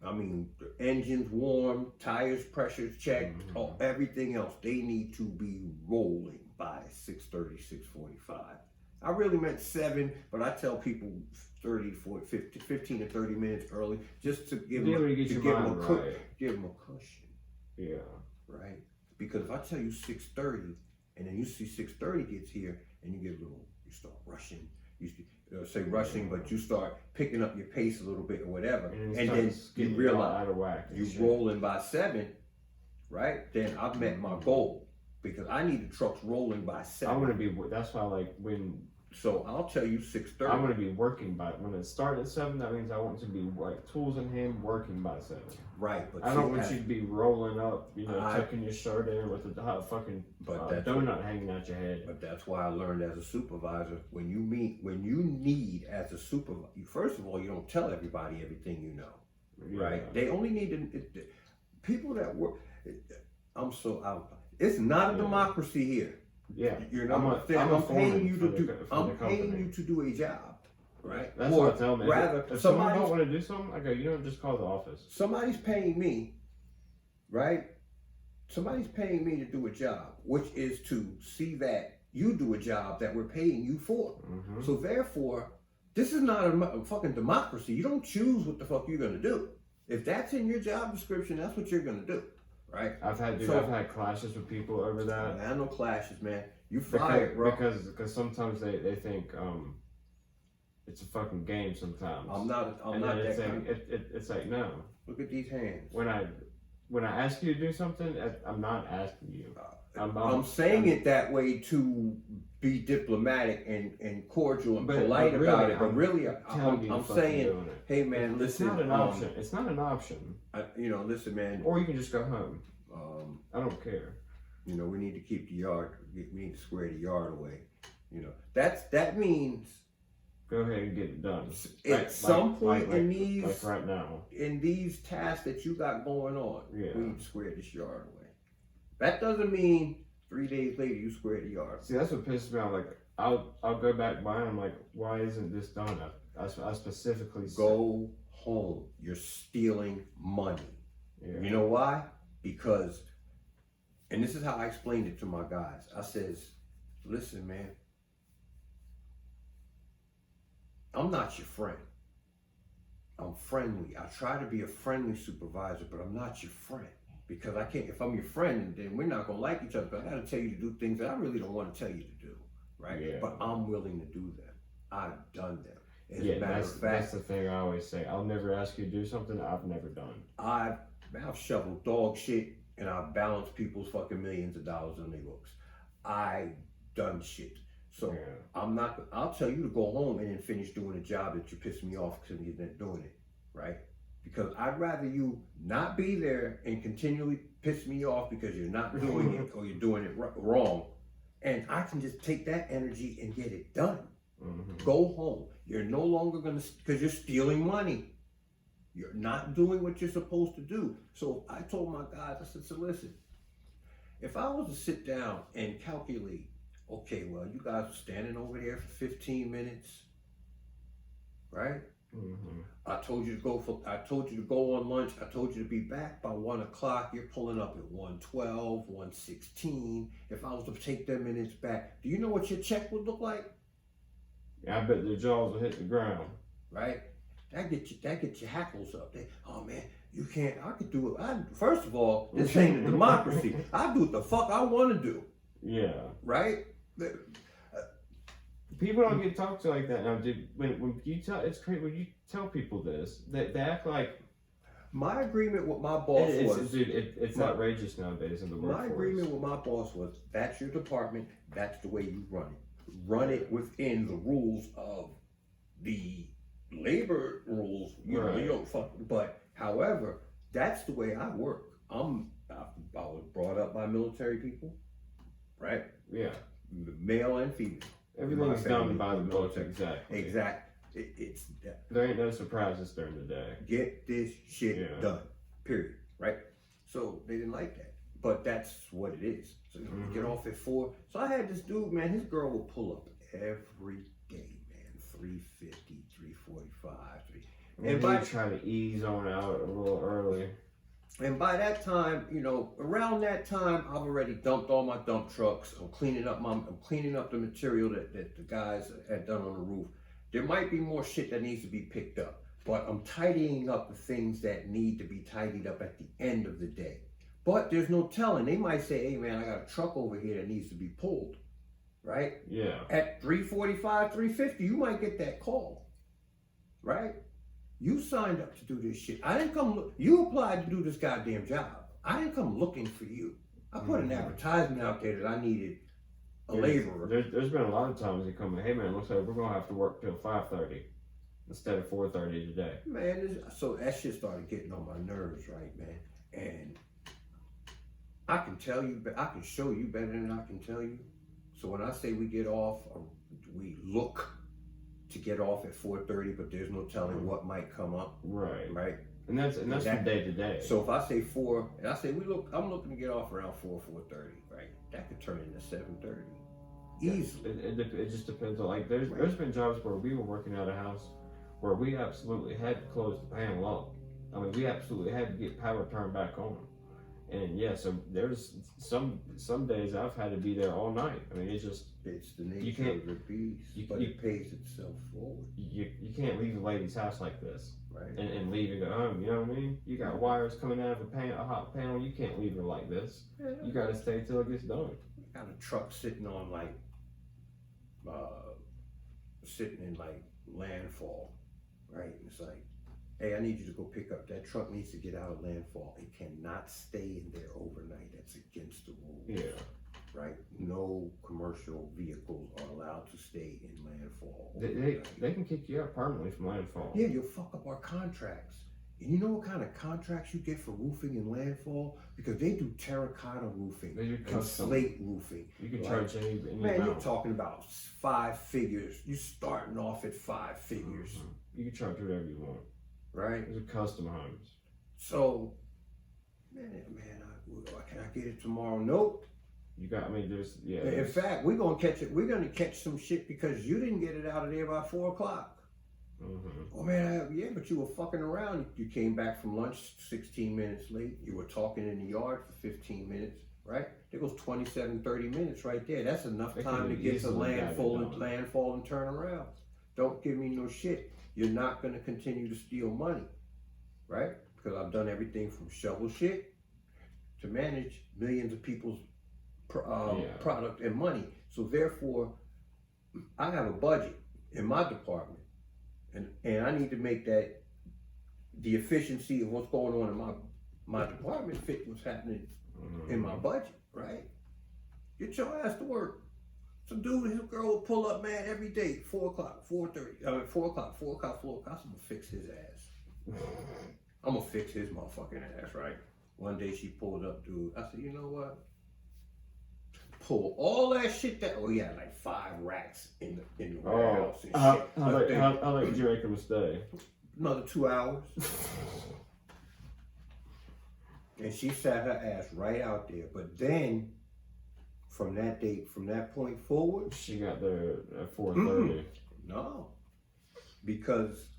S1: I mean, the engine's warm, tires pressures checked, everything else. They need to be rolling by 6:30, 6:45. I really meant 7, but I tell people 30, 40, 50, 15 to 30 minutes early, just to give them a cushion.
S2: Yeah.
S1: Right? Because if I tell you 6:30, and then you see 6:30 gets here, and you start rushing. You say rushing, but you start picking up your pace a little bit or whatever, and then you realize
S2: out of whack
S1: you're rolling by 7, right? Then I've met my goal, because I need the trucks rolling by 7.
S2: I want to be. That's why, like, when.
S1: So I'll tell you 6:30.
S2: I'm going to be working by when it starts at 7. That means I want to be like tools in hand, working by 7.
S1: Right, but
S2: I don't want you to be rolling up, tucking your shirt in with the hot fucking donut hanging out your head.
S1: But that's why I learned as a supervisor, when you need as a supervisor, first of all, you don't tell everybody everything you know, right? They only need to, people that work. It's not a democracy here.
S2: Yeah,
S1: I'm paying you to do a job, right?
S2: That's what I tell them. If somebody don't want to do something, I go, just call the office.
S1: Somebody's paying me, right? Somebody's paying me to do a job, which is to see that you do a job that we're paying you for. Mm-hmm. So therefore, this is not a fucking democracy. You don't choose what the fuck you're gonna do. If that's in your job description, that's what you're gonna do. Right.
S2: I've had clashes with people over that.
S1: I no clashes, man. You fired, bro.
S2: Because sometimes they think it's a fucking game. Sometimes
S1: I'm not that kind.
S2: It's like, no.
S1: Look at these hands.
S2: When I ask you to do something, I'm not asking you.
S1: I'm saying it that way to be diplomatic and cordial and polite about it. But really, I'm saying, hey man, listen.
S2: It's not an option. It's not an option.
S1: Listen, man.
S2: Or you can just go home. I don't care.
S1: We need to keep the yard. We need to square the yard away. That means.
S2: Go ahead and get it done.
S1: At some point in these,
S2: like right now,
S1: in these tasks that you got going on, we need to square this yard away. That doesn't mean 3 days later you square the yard.
S2: See, that's what pisses me off. Like, I'll go back by and I'm like, why isn't this done? I specifically
S1: go home. You're stealing money. Yeah. You know why? Because, and this is how I explained it to my guys. I says, listen, man, I'm not your friend. I'm friendly. I try to be a friendly supervisor, but I'm not your friend. Because I can't, if I'm your friend, then we're not going to like each other. But I got to tell you to do things that I really don't want to tell you to do. right?
S2: Yeah.
S1: But I'm willing to do them. I've done them. As
S2: Yeah,
S1: a matter
S2: that's
S1: of fact,
S2: that's the thing I always say. I'll never ask you to do something I've never done.
S1: I've shoveled dog shit and I've balanced people's fucking millions of dollars on their books. I've done shit. So
S2: Yeah.
S1: I'll tell you to go home and then finish doing a job that you pissed me off because you're not doing it, right? Because I'd rather you not be there and continually piss me off because you're not doing it or you're doing it wrong. And I can just take that energy and get it done.
S2: Mm-hmm.
S1: Go home. You're no longer going to, because you're stealing money. You're not doing what you're supposed to do. So I told my guys, I said, so listen, if I was to sit down and calculate, okay, well, you guys are standing over there for 15 minutes, right?
S2: Mm-hmm.
S1: I told you to go on lunch. I told you to be back by 1 o'clock. You're pulling up at 1:12, 1:16. If I was to take them minutes back, do you know what your check would look like?
S2: Yeah, I bet their jaws will hit the ground.
S1: Right? That gets your hackles up. Oh man, you can't. I could do it. First of all, this ain't a democracy. I do what the fuck I want to do.
S2: Yeah.
S1: Right?
S2: People don't get talked to like that now, dude. When you tell, it's crazy when you tell people this, they act like.
S1: My agreement with my boss was,
S2: dude, it's outrageous nowadays in the workforce.
S1: My agreement with my boss was, that's your department, that's the way you run it. Run it within the rules of the labor rules. You don't fuck. But however, that's the way I work. I was brought up by military people, right?
S2: Yeah.
S1: Male and female.
S2: Everything's done by the military. Exactly.
S1: It's
S2: there ain't no surprises during the day.
S1: Get this shit done. Period. Right? So they didn't like that. But that's what it is. So we get off at 4. So I had this dude, man, his girl would pull up every day, man. 3:50, 3:45, 3.
S2: And by try to ease on out a little early.
S1: And by that time, around that time, I've already dumped all my dump trucks. I'm cleaning up the material that the guys had done on the roof. There might be more shit that needs to be picked up, but I'm tidying up the things that need to be tidied up at the end of the day. But there's no telling. They might say, hey man, I got a truck over here that needs to be pulled, right?
S2: Yeah.
S1: At 3:45, 3:50, you might get that call, right? You signed up to do this shit. I didn't come look. You applied to do this goddamn job. I didn't come looking for you. I put an advertisement out there that I needed a laborer.
S2: There's been a lot of times they come in, hey man, looks like we're gonna have to work till 5:30 instead of 4:30 today.
S1: Man, so that shit started getting on my nerves, right, man? And I can tell you, I can show you better than I can tell you. So when I say we get off, we look to get off at 4:30, but there's no telling what might come up. Right.
S2: And that's from day to day.
S1: So if I say 4, and I say I'm looking to get off around 4:30, right? That could turn into 7:30. Easily.
S2: It just depends on, like, there's been jobs where we were working at a house where we absolutely had to close the panel up. I mean, we absolutely had to get power turned back on. And yeah, so there's some days I've had to be there all night. I mean, it's the nature of the beast, but it pays itself forward. You can't leave a lady's house like this,
S1: right?
S2: And leave and go home. You know what I mean? You got wires coming out of a hot panel. You can't leave her like this. You got to stay till it gets done.
S1: Got a truck sitting on sitting in landfall, right? It's like, hey, I need you to go pick up. That truck needs to get out of landfall. It cannot stay in there overnight. That's against the rules.
S2: Yeah.
S1: Right? No commercial vehicles are allowed to stay in landfall.
S2: They can kick you out permanently from landfall.
S1: Yeah, you'll fuck up our contracts. And you know what kind of contracts you get for roofing in landfall? Because they do terracotta roofing and slate roofing.
S2: You can charge any
S1: man,
S2: amount.
S1: You're talking about 5 figures. You're starting off at 5 figures.
S2: You can charge whatever you want.
S1: Right?
S2: These are custom homes.
S1: So, man, can I get it tomorrow? Nope.
S2: You got, I mean,
S1: In fact, we're gonna catch some shit because you didn't get it out of there by 4 o'clock. Oh man, yeah, but you were fucking around. You came back from lunch 16 minutes late. You were talking in the yard for 15 minutes, right? There goes 27, 30 minutes right there. That's enough time to get to landfall and turn around. Don't give me no shit. You're not gonna continue to steal money, right? Because I've done everything from shovel shit to manage millions of people's product and money. So therefore, I have a budget in my department, and I need to make that the efficiency of what's going on in my department fit what's happening in my budget, right? Get your ass to work. Some dude and his girl will pull up, man, every day, 4 o'clock, 4:30, 4 o'clock, 4 o'clock, 4 o'clock. I'm gonna fix his ass. I'm gonna fix his motherfucking ass, right? One day she pulled up, dude. I said, you know what? Pull all that shit that. Oh, he had like 5 racks in the warehouse and shit.
S2: How late did you make him stay?
S1: Another 2 hours. And she sat her ass right out there. But then, from that point forward,
S2: she got there at 4:30.
S1: No, because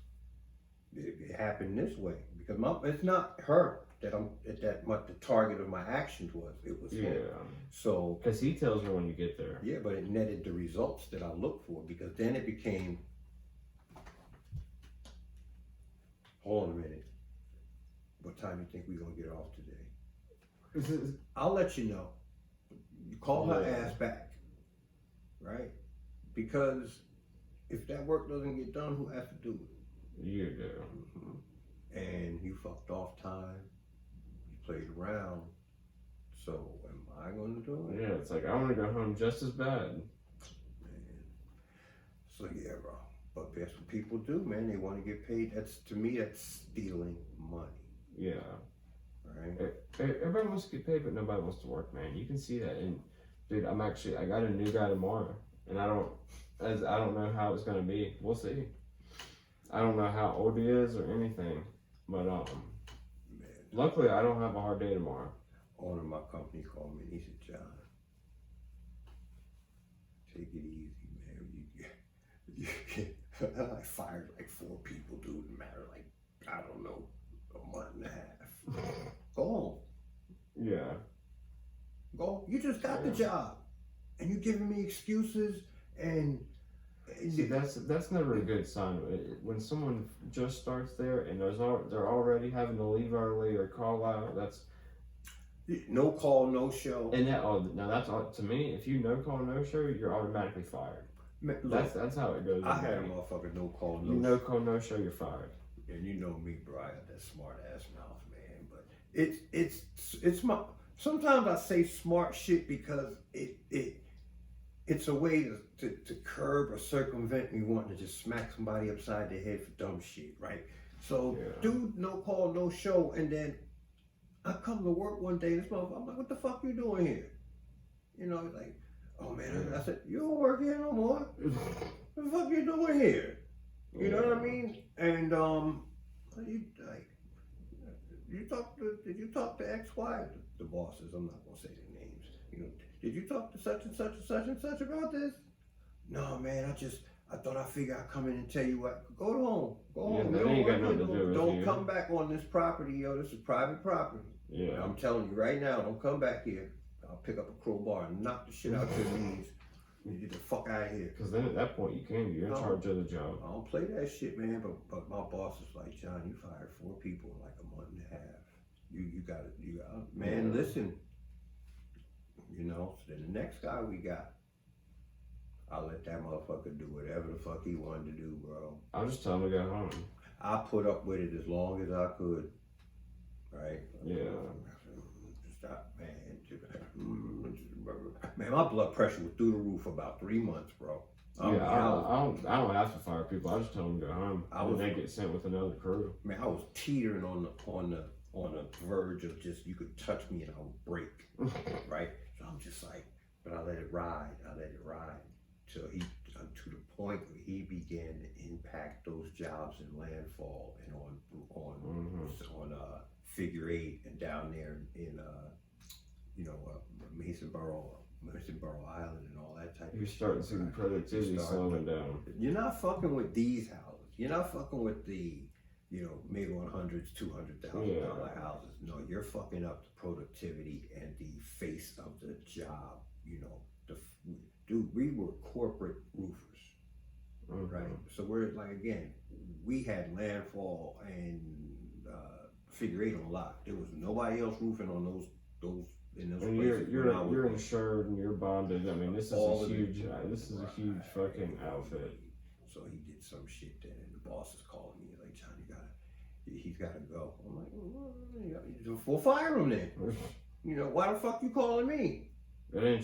S1: it happened this way. Because it's not her that what the target of my actions was. It was him. So
S2: because he tells her when you get there.
S1: Yeah, but it netted the results that I looked for. Because then it became. Hold on a minute. What time do you think we're gonna get off today? I'll let you know. You call her ass back, right? Because if that work doesn't get done, who has to do it?
S2: You do.
S1: And you fucked off time. You played around. So am I going to do it?
S2: Yeah, it's like I want to go home just as bad.
S1: Man. So yeah, bro. But that's what people do, man. They want to get paid. To me, that's stealing money.
S2: Yeah.
S1: Right?
S2: Everybody wants to get paid, but nobody wants to work, man. You can see that. And dude, I got a new guy tomorrow, and I don't know how it's gonna be. We'll see. I don't know how old he is or anything, but
S1: man,
S2: luckily I don't have a hard day tomorrow.
S1: Owner of my company called me and he said, John, take it easy, man. I fired like 4 people, dude, in a matter of like, I don't know, a month and a half. Go home.
S2: Yeah.
S1: Go. You just got the job, and you're giving me excuses. And
S2: see, that's never a good sign. When someone just starts there and they're already having to leave early or call out, that's
S1: no call, no show.
S2: And now that's all to me. If you no call, no show, you're automatically fired.
S1: Man,
S2: look, that's how it goes.
S1: I had a motherfucker no call, no.
S2: You no call, no show, you're fired.
S1: And you know me, bro. I got that smart ass mouth, man. But it's my. Sometimes I say smart shit because it's a way to curb or circumvent me wanting to just smack somebody upside the head for dumb shit, right? So, dude, no call, no show, and then I come to work one day, this motherfucker, I'm like, what the fuck you doing here? You know, like, oh man, I said, you don't work here no more. What the fuck you doing here? You know what I mean? And did you talk to XY? The bosses, I'm not gonna say their names. You know, did you talk to such and such and such and such about this? No, man, I thought I figured I'd come in and tell you what. Go home. Go home. Don't come back on this property, yo. This is private property.
S2: Yeah.
S1: I'm telling you right now, don't come back here. I'll pick up a crowbar and knock the shit out your knees. You get the fuck out of here.
S2: Because then at that point you're in charge of the job.
S1: I don't play that shit, man. But my boss is like, John, you fired 4 people in like a month and a half. You got it. Man, listen. You know, so then the next guy we got, I'll let that motherfucker do whatever the fuck he wanted to do, bro.
S2: I'll just tell him to go home.
S1: I put up with it as long as I could. Right?
S2: Yeah.
S1: Stop, man. Man, my blood pressure was through the roof for about 3 months, bro.
S2: I don't have to fire people. I just tell them to go home. And they get sent with another crew.
S1: Man, I was teetering on the verge of just, you could touch me and I would break, right? So I'm just like, but I let it ride. Till to the point where he began to impact those jobs in landfall and on Figure 8 and down there in Masonboro Island and all that type of shit.
S2: You're starting to see the productivity slowing down.
S1: You're not fucking with these houses. You're not fucking with the, mid 100s, $200,000 houses. No, you're fucking up the productivity and the face of the job. Dude, we were corporate roofers, right? So we're like, again, we had landfall and Figure 8 on lock. There was nobody else roofing on those in those places.
S2: you're insured and you're bonded. I mean, this is a huge fucking outfit.
S1: So he did some shit then, and the boss is calling me like, John, he's gotta go. I'm like, well, fire him then. You know, why the fuck you calling me?
S2: I mean,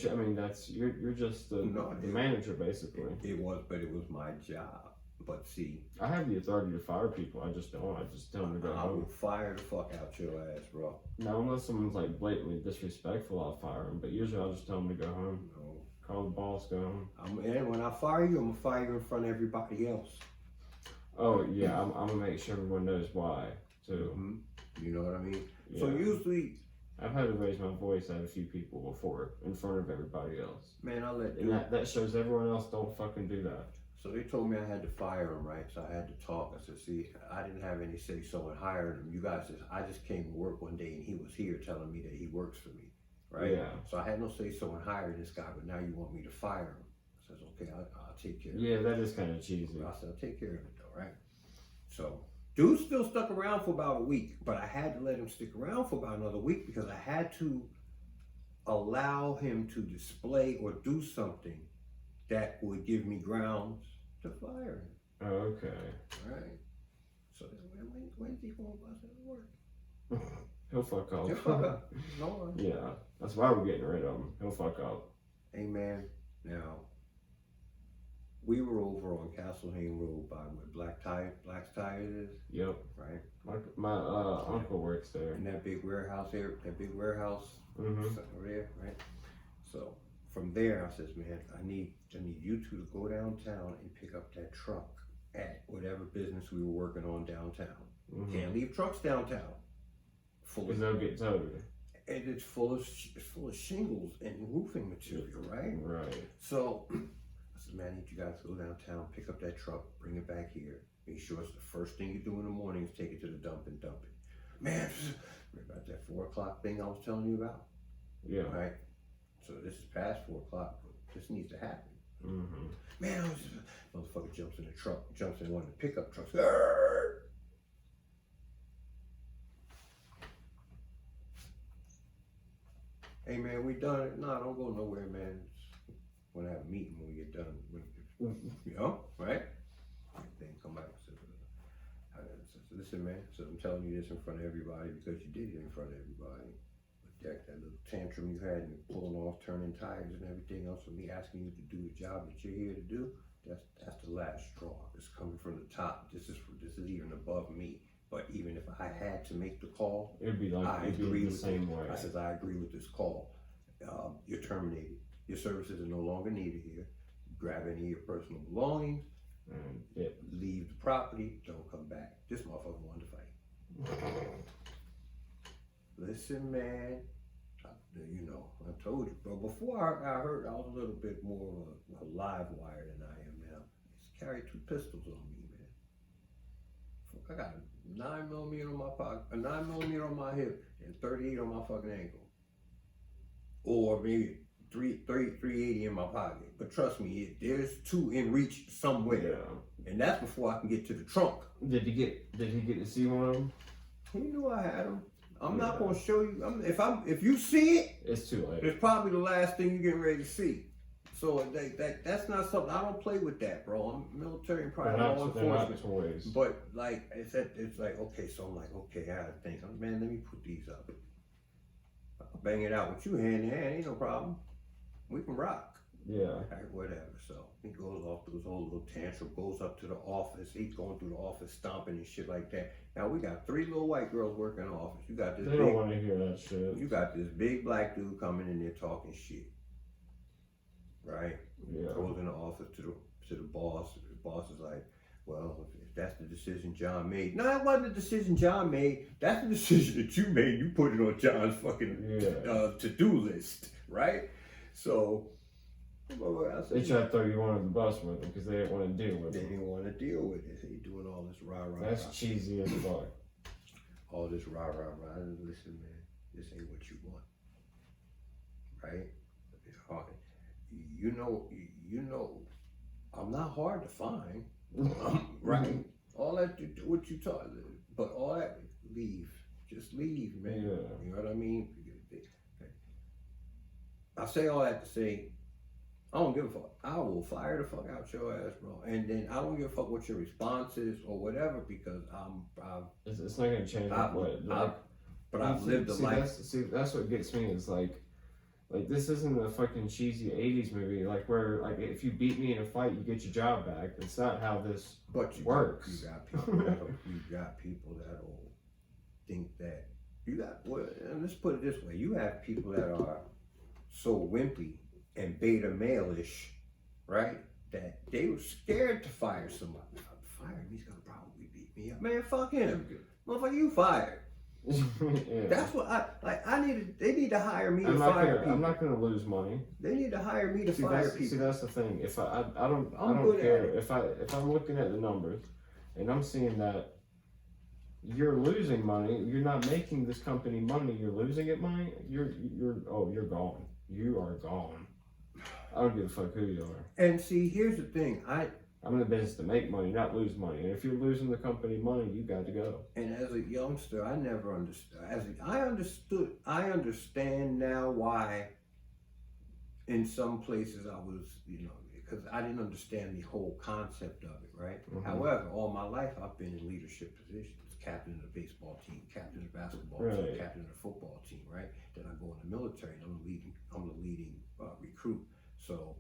S2: you're just the manager basically.
S1: It was my job. But see,
S2: I have the authority to fire people. I just don't. I just tell them to go home.
S1: I will fire the fuck out your ass, bro.
S2: No, unless someone's like blatantly disrespectful, I'll fire them. But usually I'll just tell them to go home. No. Call the boss, go home.
S1: And when I fire you, I'm gonna fire you in front of everybody else.
S2: Oh yeah, I'm gonna make sure everyone knows why too.
S1: Mm-hmm. You know what I mean? Yeah. So usually,
S2: I've had to raise my voice at a few people before in front of everybody else.
S1: Man,
S2: and that shows everyone else don't fucking do that.
S1: So they told me I had to fire him, right? So I had to talk. I said, see, I didn't have any say so in hiring him. You guys I just came to work one day and he was here telling me that he works for me, right?
S2: Yeah.
S1: So I had no say so in hiring this guy, but now you want me to fire him. I says, okay, I'll take care of it.
S2: Yeah, that is kind of cheesy.
S1: I said, I'll take care of it though, right? So dude still stuck around for about a week, but I had to let him stick around for about another week because I had to allow him to display or do something that would give me grounds to fire him.
S2: Oh, okay.
S1: Right. So when's he going to work?
S2: He'll fuck up.
S1: He'll fuck up. No.
S2: Yeah, that's why we're getting rid of him. He'll fuck up.
S1: Hey man, now we were over on Castle Hayne Road by where Black's Tires is.
S2: Yep.
S1: Right.
S2: My uncle works there.
S1: In that big warehouse here, over there, right? So from there, I says, man, I need you two to go downtown and pick up that truck at whatever business we were working on downtown. Can't leave trucks downtown.
S2: Because they'll get towed.
S1: And it's full of shingles and roofing material, right?
S2: Right.
S1: So I said, man, I need you guys to go downtown, pick up that truck, bring it back here. Make sure it's the first thing you do in the morning is take it to the dump and dump it. Man, about that 4 o'clock thing I was telling you about.
S2: Yeah.
S1: Right. So this is past 4 o'clock, but this needs to happen. Man, motherfucker jumps in the truck, jumps in one of the pickup trucks. Hey man, we done it. Nah, don't go nowhere, man. We're gonna have a meeting when we get done. You know, right? Then come back and say, listen, man. So I'm telling you this in front of everybody because you did it in front of everybody. That little tantrum you had and pulling off, turning tires and everything else, and me asking you to do the job that you're here to do, that's the last straw. It's coming from the top. This is even above me. But even if I had to make the call,
S2: it'd be the same way.
S1: I said, I agree with this call. You're terminated. Your services are no longer needed here. Grab any of your personal belongings, leave the property, don't come back. This motherfucker wanted to fight. Listen, man, you know, I told you, bro. Before I heard, I was a little bit more of a live wire than I am now. I used to carry 2 pistols on me, man. I got a 9mm on my pocket, a 9mm on my hip, and 38 on my fucking ankle. Or maybe 380 in my pocket. But trust me, there's 2 in reach somewhere. Yeah. And that's before I can get to the trunk.
S2: Did he get to see one of them?
S1: He knew I had them. I'm not gonna show you. If you see it,
S2: it's too late.
S1: It's probably the last thing you're getting ready to see. So that's not something I don't play with that, bro. I'm military and private law enforcement. But like it's like okay, so I'm like okay, I gotta think. Man, let me put these up. I'll bang it out with you hand in hand. Ain't no problem. We can rock.
S2: Yeah.
S1: Right, whatever. So he goes off to his whole little tantrum, goes up to the office. He's going through the office stomping and shit like that. Now we got 3 little white girls working in the office. You got this.
S2: They don't want to hear that shit.
S1: You got this big black dude coming in there talking shit. Right?
S2: Yeah.
S1: Goes in the office to the boss. The boss is like, well, if that's the decision John made. No, it wasn't the decision John made. That's the decision that you made. You put it on John's fucking to-do list. Right? So
S2: they tried to throw you under the bus with them because they didn't want to deal with it.
S1: They didn't want to deal with it. They doing all this rah-rah.
S2: That's cheesy as fuck.
S1: All this rah-rah. Listen, man, this ain't what you want. Right? You know, I'm not hard to find. Right? All that, what you taught, but all that, leave. Just leave, man.
S2: Yeah.
S1: You know what I mean? I say all that to say, I don't give a fuck. I will fire the fuck out your ass, bro. And then I don't give a fuck what your response is or whatever because
S2: it's not gonna change
S1: I've lived a life.
S2: That's what gets me is like this isn't a fucking cheesy '80s movie like where like if you beat me in a fight you get your job back. It's not how this works.
S1: You got people that'll think that and let's put it this way: you have people that are so wimpy and beta male-ish, right? That they were scared to fire somebody. If I fire him, he's gonna probably beat me up. Man, fuck him. Motherfucker, you fired.
S2: Yeah.
S1: That's what they need to hire me to fire people.
S2: I'm not gonna lose money.
S1: They need to hire me to fire people.
S2: See, that's the thing. If I don't care. If I'm looking at the numbers and I'm seeing that you're losing money, you're not making this company money, you're losing it money, you're gone. You are gone. I don't give a fuck who you are.
S1: And see, here's the thing.
S2: I'm in the business to make money, not lose money. And if you're losing the company money, you got to go.
S1: And as a youngster, I never understood. I understand now why in some places I was, because I didn't understand the whole concept of it, right? Mm-hmm. However, all my life I've been in leadership positions. Captain of the baseball team, captain of the basketball team, captain of the football team, right? Then I go in the military and I'm the leading recruit. So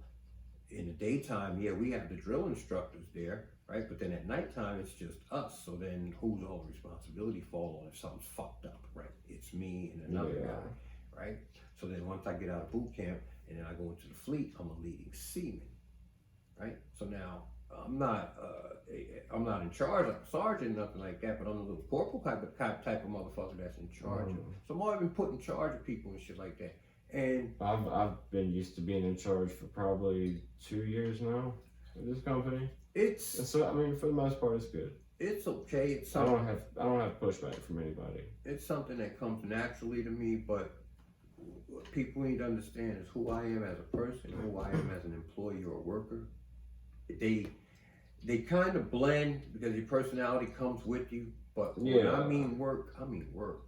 S1: in the daytime, yeah, we have the drill instructors there, right? But then at nighttime, it's just us. So then who's all the responsibility fall on if something's fucked up, right? It's me and another guy, right? So then once I get out of boot camp and then I go into the fleet, I'm a leading seaman, right? So now I'm not in charge like a sergeant, nothing like that, but I'm a little corporal type of motherfucker that's in charge of. So I'm always been put in charge of people and shit like that. And
S2: I've been used to being in charge for probably 2 years now in this company. And so I mean, for the most part, it's good.
S1: It's okay. It's
S2: I don't have pushback from anybody.
S1: It's something that comes naturally to me, but what people need to understand is who I am as a person, who I am as an employee or a worker. They kind of blend because your personality comes with you, but when I mean work, I mean work.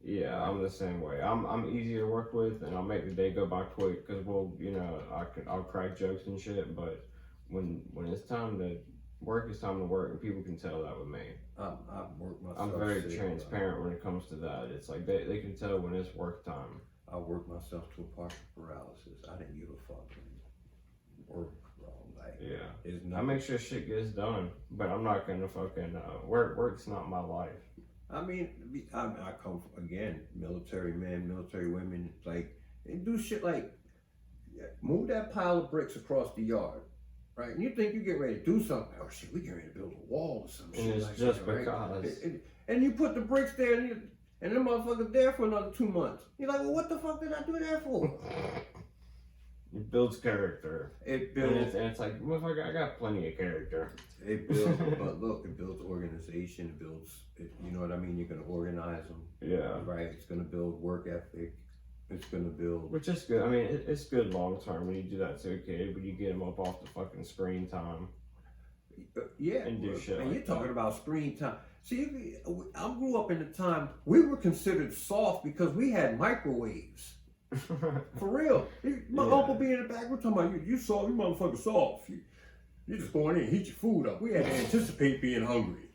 S2: Yeah, I'm the same way. I'm easy to work with, and I'll make the day go by quick because I'll crack jokes and shit. But when it's time to work, it's time to work, and people can tell that with me.
S1: I've worked myself.
S2: I'm very transparent when it comes to that. It's like they can tell when it's work time.
S1: I worked myself to a partial paralysis. I didn't give a fuck. Work.
S2: I make sure shit gets done, but I'm not gonna fucking work's not my life.
S1: I mean, I come from, again, military men, military women, like they do shit like move that pile of bricks across the yard, right? And you think you get ready to do something? Oh shit, we get ready to build a wall or something.
S2: And it's like just that, because.
S1: Right? And you put the bricks there, and the motherfucker's there for another 2 months. You're like, well, what the fuck did I do that for?
S2: It builds character.
S1: It builds,
S2: and it's like, motherfucker, I got plenty of character.
S1: It builds, but look, it builds organization. It builds, you know what I mean? You're gonna organize them.
S2: Yeah.
S1: Right. It's gonna build work ethic. It's gonna build.
S2: Which is good. I mean, it's good long term when you do that to a kid, but you get them up off the fucking screen time.
S1: Yeah.
S2: And do shit.
S1: And
S2: like
S1: you're talking about screen time. See, I grew up in the time we were considered soft because we had microwaves. For real. My uncle be in the back, we're talking about you soft, you motherfucker soft. You just go in there and heat your food up. We had to anticipate being hungry.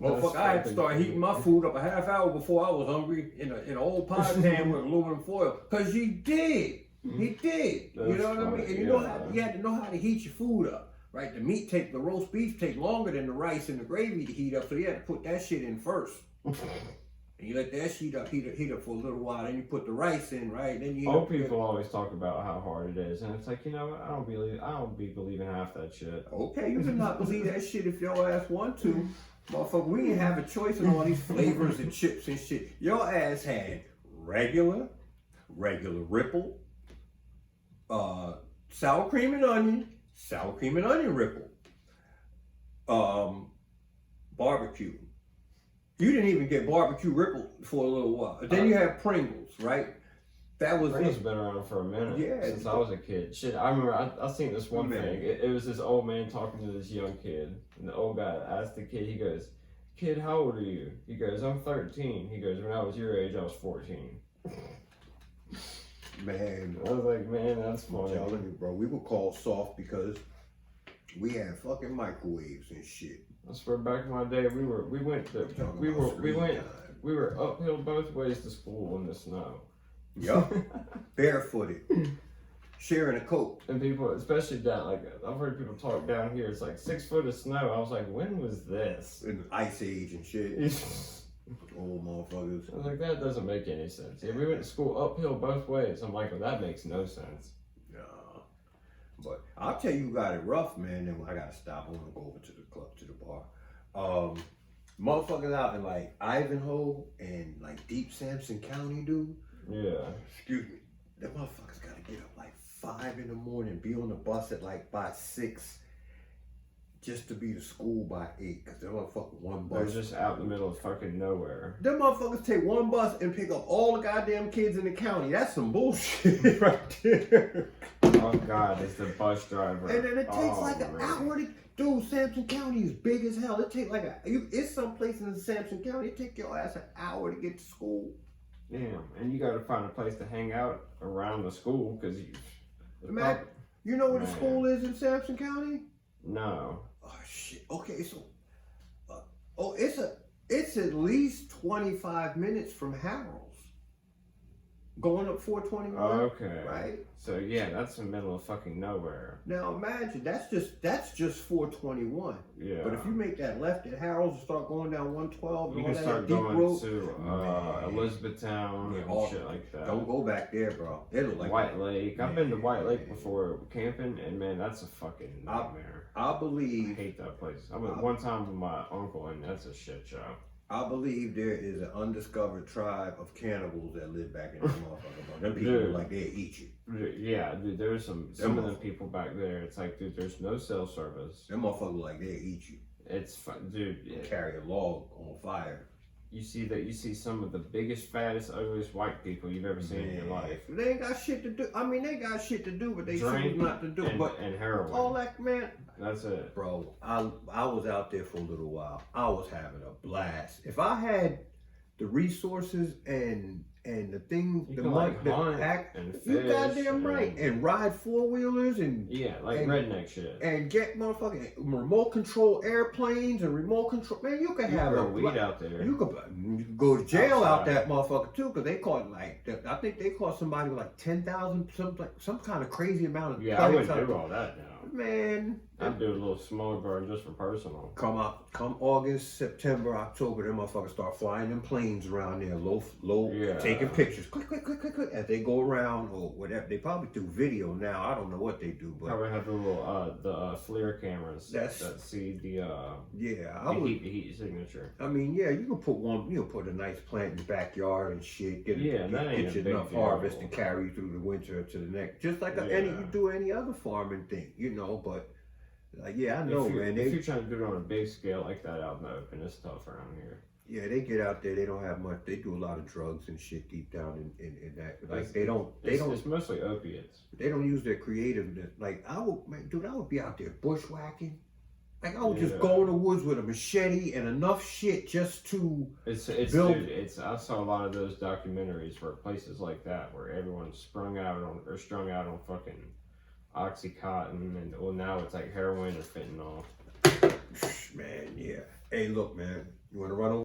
S1: Motherfucker, I had to start heating my food up a half hour before I was hungry in an old pie pan with aluminum foil. Cause he did. He did. You know what I mean? And you had to know how to heat your food up. Right? The roast beef take longer than the rice and the gravy to heat up, so you had to put that shit in first. And you let that heat up for a little while, then you put the rice in, right? Then you
S2: old people always talk about how hard it is, and it's like, you know what? I don't be believing half that shit.
S1: Okay, you can not believe that shit if your ass want to. Motherfucker, we didn't have a choice in all these flavors and chips and shit. Your ass had regular ripple, sour cream and onion ripple, barbecue. You didn't even get barbecue ripple for a little while. Then you had Pringles, right? That was
S2: Pringles been around for a minute.
S1: Yeah,
S2: since I was a kid. Shit, I remember I seen this one thing. It was this old man talking to this young kid, and the old guy asked the kid. He goes, "Kid, how old are you?" He goes, "I'm 13." He goes, "When I was your age, I was 14."
S1: Man,
S2: I was like, man, that's
S1: I'm
S2: funny.
S1: telling you, bro, we were called soft because we had fucking microwaves and shit.
S2: I swear, back in my day, we were uphill both ways to school in the snow.
S1: Yup, barefooted, sharing a coat.
S2: And people, especially down, like I've heard people talk down here. It's like 6 foot of snow. I was like, when was this?
S1: In the ice age and shit. Old motherfuckers.
S2: I was like, that doesn't make any sense. Yeah, we went to school uphill both ways. I'm like, well, that makes no sense.
S1: Nah. But I'll tell you, got it rough, man. And I gotta stop. I wanna go over to the club, to the bar. Motherfuckers out in like Ivanhoe and like deep Simpson County, dude.
S2: Yeah.
S1: Excuse me. Them motherfuckers gotta get up like 5 in the morning, be on the bus at like by 6, just to be to school by 8. Cause them motherfuckers one
S2: They're
S1: bus.
S2: just out in the middle of fucking nowhere.
S1: Them motherfuckers take one bus and pick up all the goddamn kids in the county. That's some bullshit right there.
S2: Oh God, it's the bus driver.
S1: And then it takes like an hour to. Dude, Sampson County is big as hell. It take like it's some place in Sampson County. It take your ass an hour to get to school.
S2: Damn, and you got to find a place to hang out around the school because you.
S1: Man, you know where the
S2: Man.
S1: school is in Sampson County?
S2: No.
S1: Oh shit. Okay, so it's at least 25 minutes from Harold's. Going up 421.
S2: Okay.
S1: Right?
S2: So yeah, that's in the middle of fucking nowhere.
S1: Now imagine that's just 421.
S2: Yeah.
S1: But if you make that left at Harold's and start going down 112,
S2: you
S1: and
S2: can
S1: all that
S2: start
S1: deep
S2: going
S1: road,
S2: to
S1: Man.
S2: Elizabethtown
S1: Yeah,
S2: and
S1: all-
S2: shit like that.
S1: don't go back there, bro. It'll like
S2: White Lake. I've been to White Lake
S1: Man.
S2: before camping, and man, that's a fucking nightmare.
S1: I
S2: I
S1: believe
S2: hate that place. I went one time with my uncle, and that's a shit show.
S1: there is an undiscovered tribe of cannibals that live back in that motherfucker. Bro. Them people
S2: Dude.
S1: like they eat you.
S2: Yeah, dude, there's some
S1: Them
S2: of them people back there. It's like, dude, there's no cell service.
S1: Them motherfuckers like they eat you.
S2: It's fun, dude.
S1: They carry a log on fire.
S2: You see some of the biggest, fattest, ugliest white people you've ever seen in your life.
S1: They ain't got shit to do. I mean, they got shit to do, but they
S2: Drink
S1: choose not to do. But
S2: and heroin.
S1: all that, man.
S2: That's it.
S1: Bro, I was out there for a little while. I was having a blast. If I had the resources and the thing,
S2: You
S1: the
S2: can
S1: money,
S2: like
S1: the
S2: hunt
S1: act,
S2: and
S1: you
S2: fish
S1: goddamn right, and ride 4-wheelers and
S2: yeah, like
S1: and-
S2: redneck shit.
S1: and get motherfucking remote control airplanes and remote control. Man, you can
S2: You
S1: have
S2: grow
S1: a
S2: weed out there.
S1: You could go to jail out
S2: Outside.
S1: that motherfucker too, because they caught like I think they caught somebody with like 10,000 some kind of crazy amount of
S2: Yeah, I
S1: plants
S2: wouldn't
S1: out
S2: do all that now.
S1: Man,
S2: I'd do a little smaller burn just for personal.
S1: come August, September, October, them motherfuckers start flying them planes around there, low,
S2: Yeah.
S1: taking pictures, quick, as they go around or whatever. They probably do video now. I don't know what they do, but
S2: Probably have the little FLIR cameras
S1: That's-
S2: that see the
S1: yeah, I would.
S2: heat signature.
S1: I mean, yeah, you can put a nice plant in the backyard and shit. Get
S2: Yeah, that ain't
S1: get
S2: a
S1: you
S2: big
S1: enough
S2: deal.
S1: harvest to carry you through the winter to the next. Just like any
S2: Yeah.
S1: you do any other farming thing, you know. But like, yeah, I know,
S2: if
S1: man.
S2: you're trying to do it on a big scale like that out in the open, it's tough around here.
S1: Yeah, they get out there. They don't have much. They do a lot of drugs and shit deep down in that. Like
S2: It's-
S1: they don't
S2: It's mostly opiates.
S1: use their creativeness. Like I would be out there bushwhacking. Like I would just
S2: Yeah.
S1: go in the woods with a machete and enough shit just to.
S2: It's
S1: Build-
S2: dude, I saw a lot of those documentaries where places like that where everyone's strung out on fucking Oxycontin and well now it's like heroin or fentanyl.
S1: Man, yeah. Hey, look, man. You want to run over?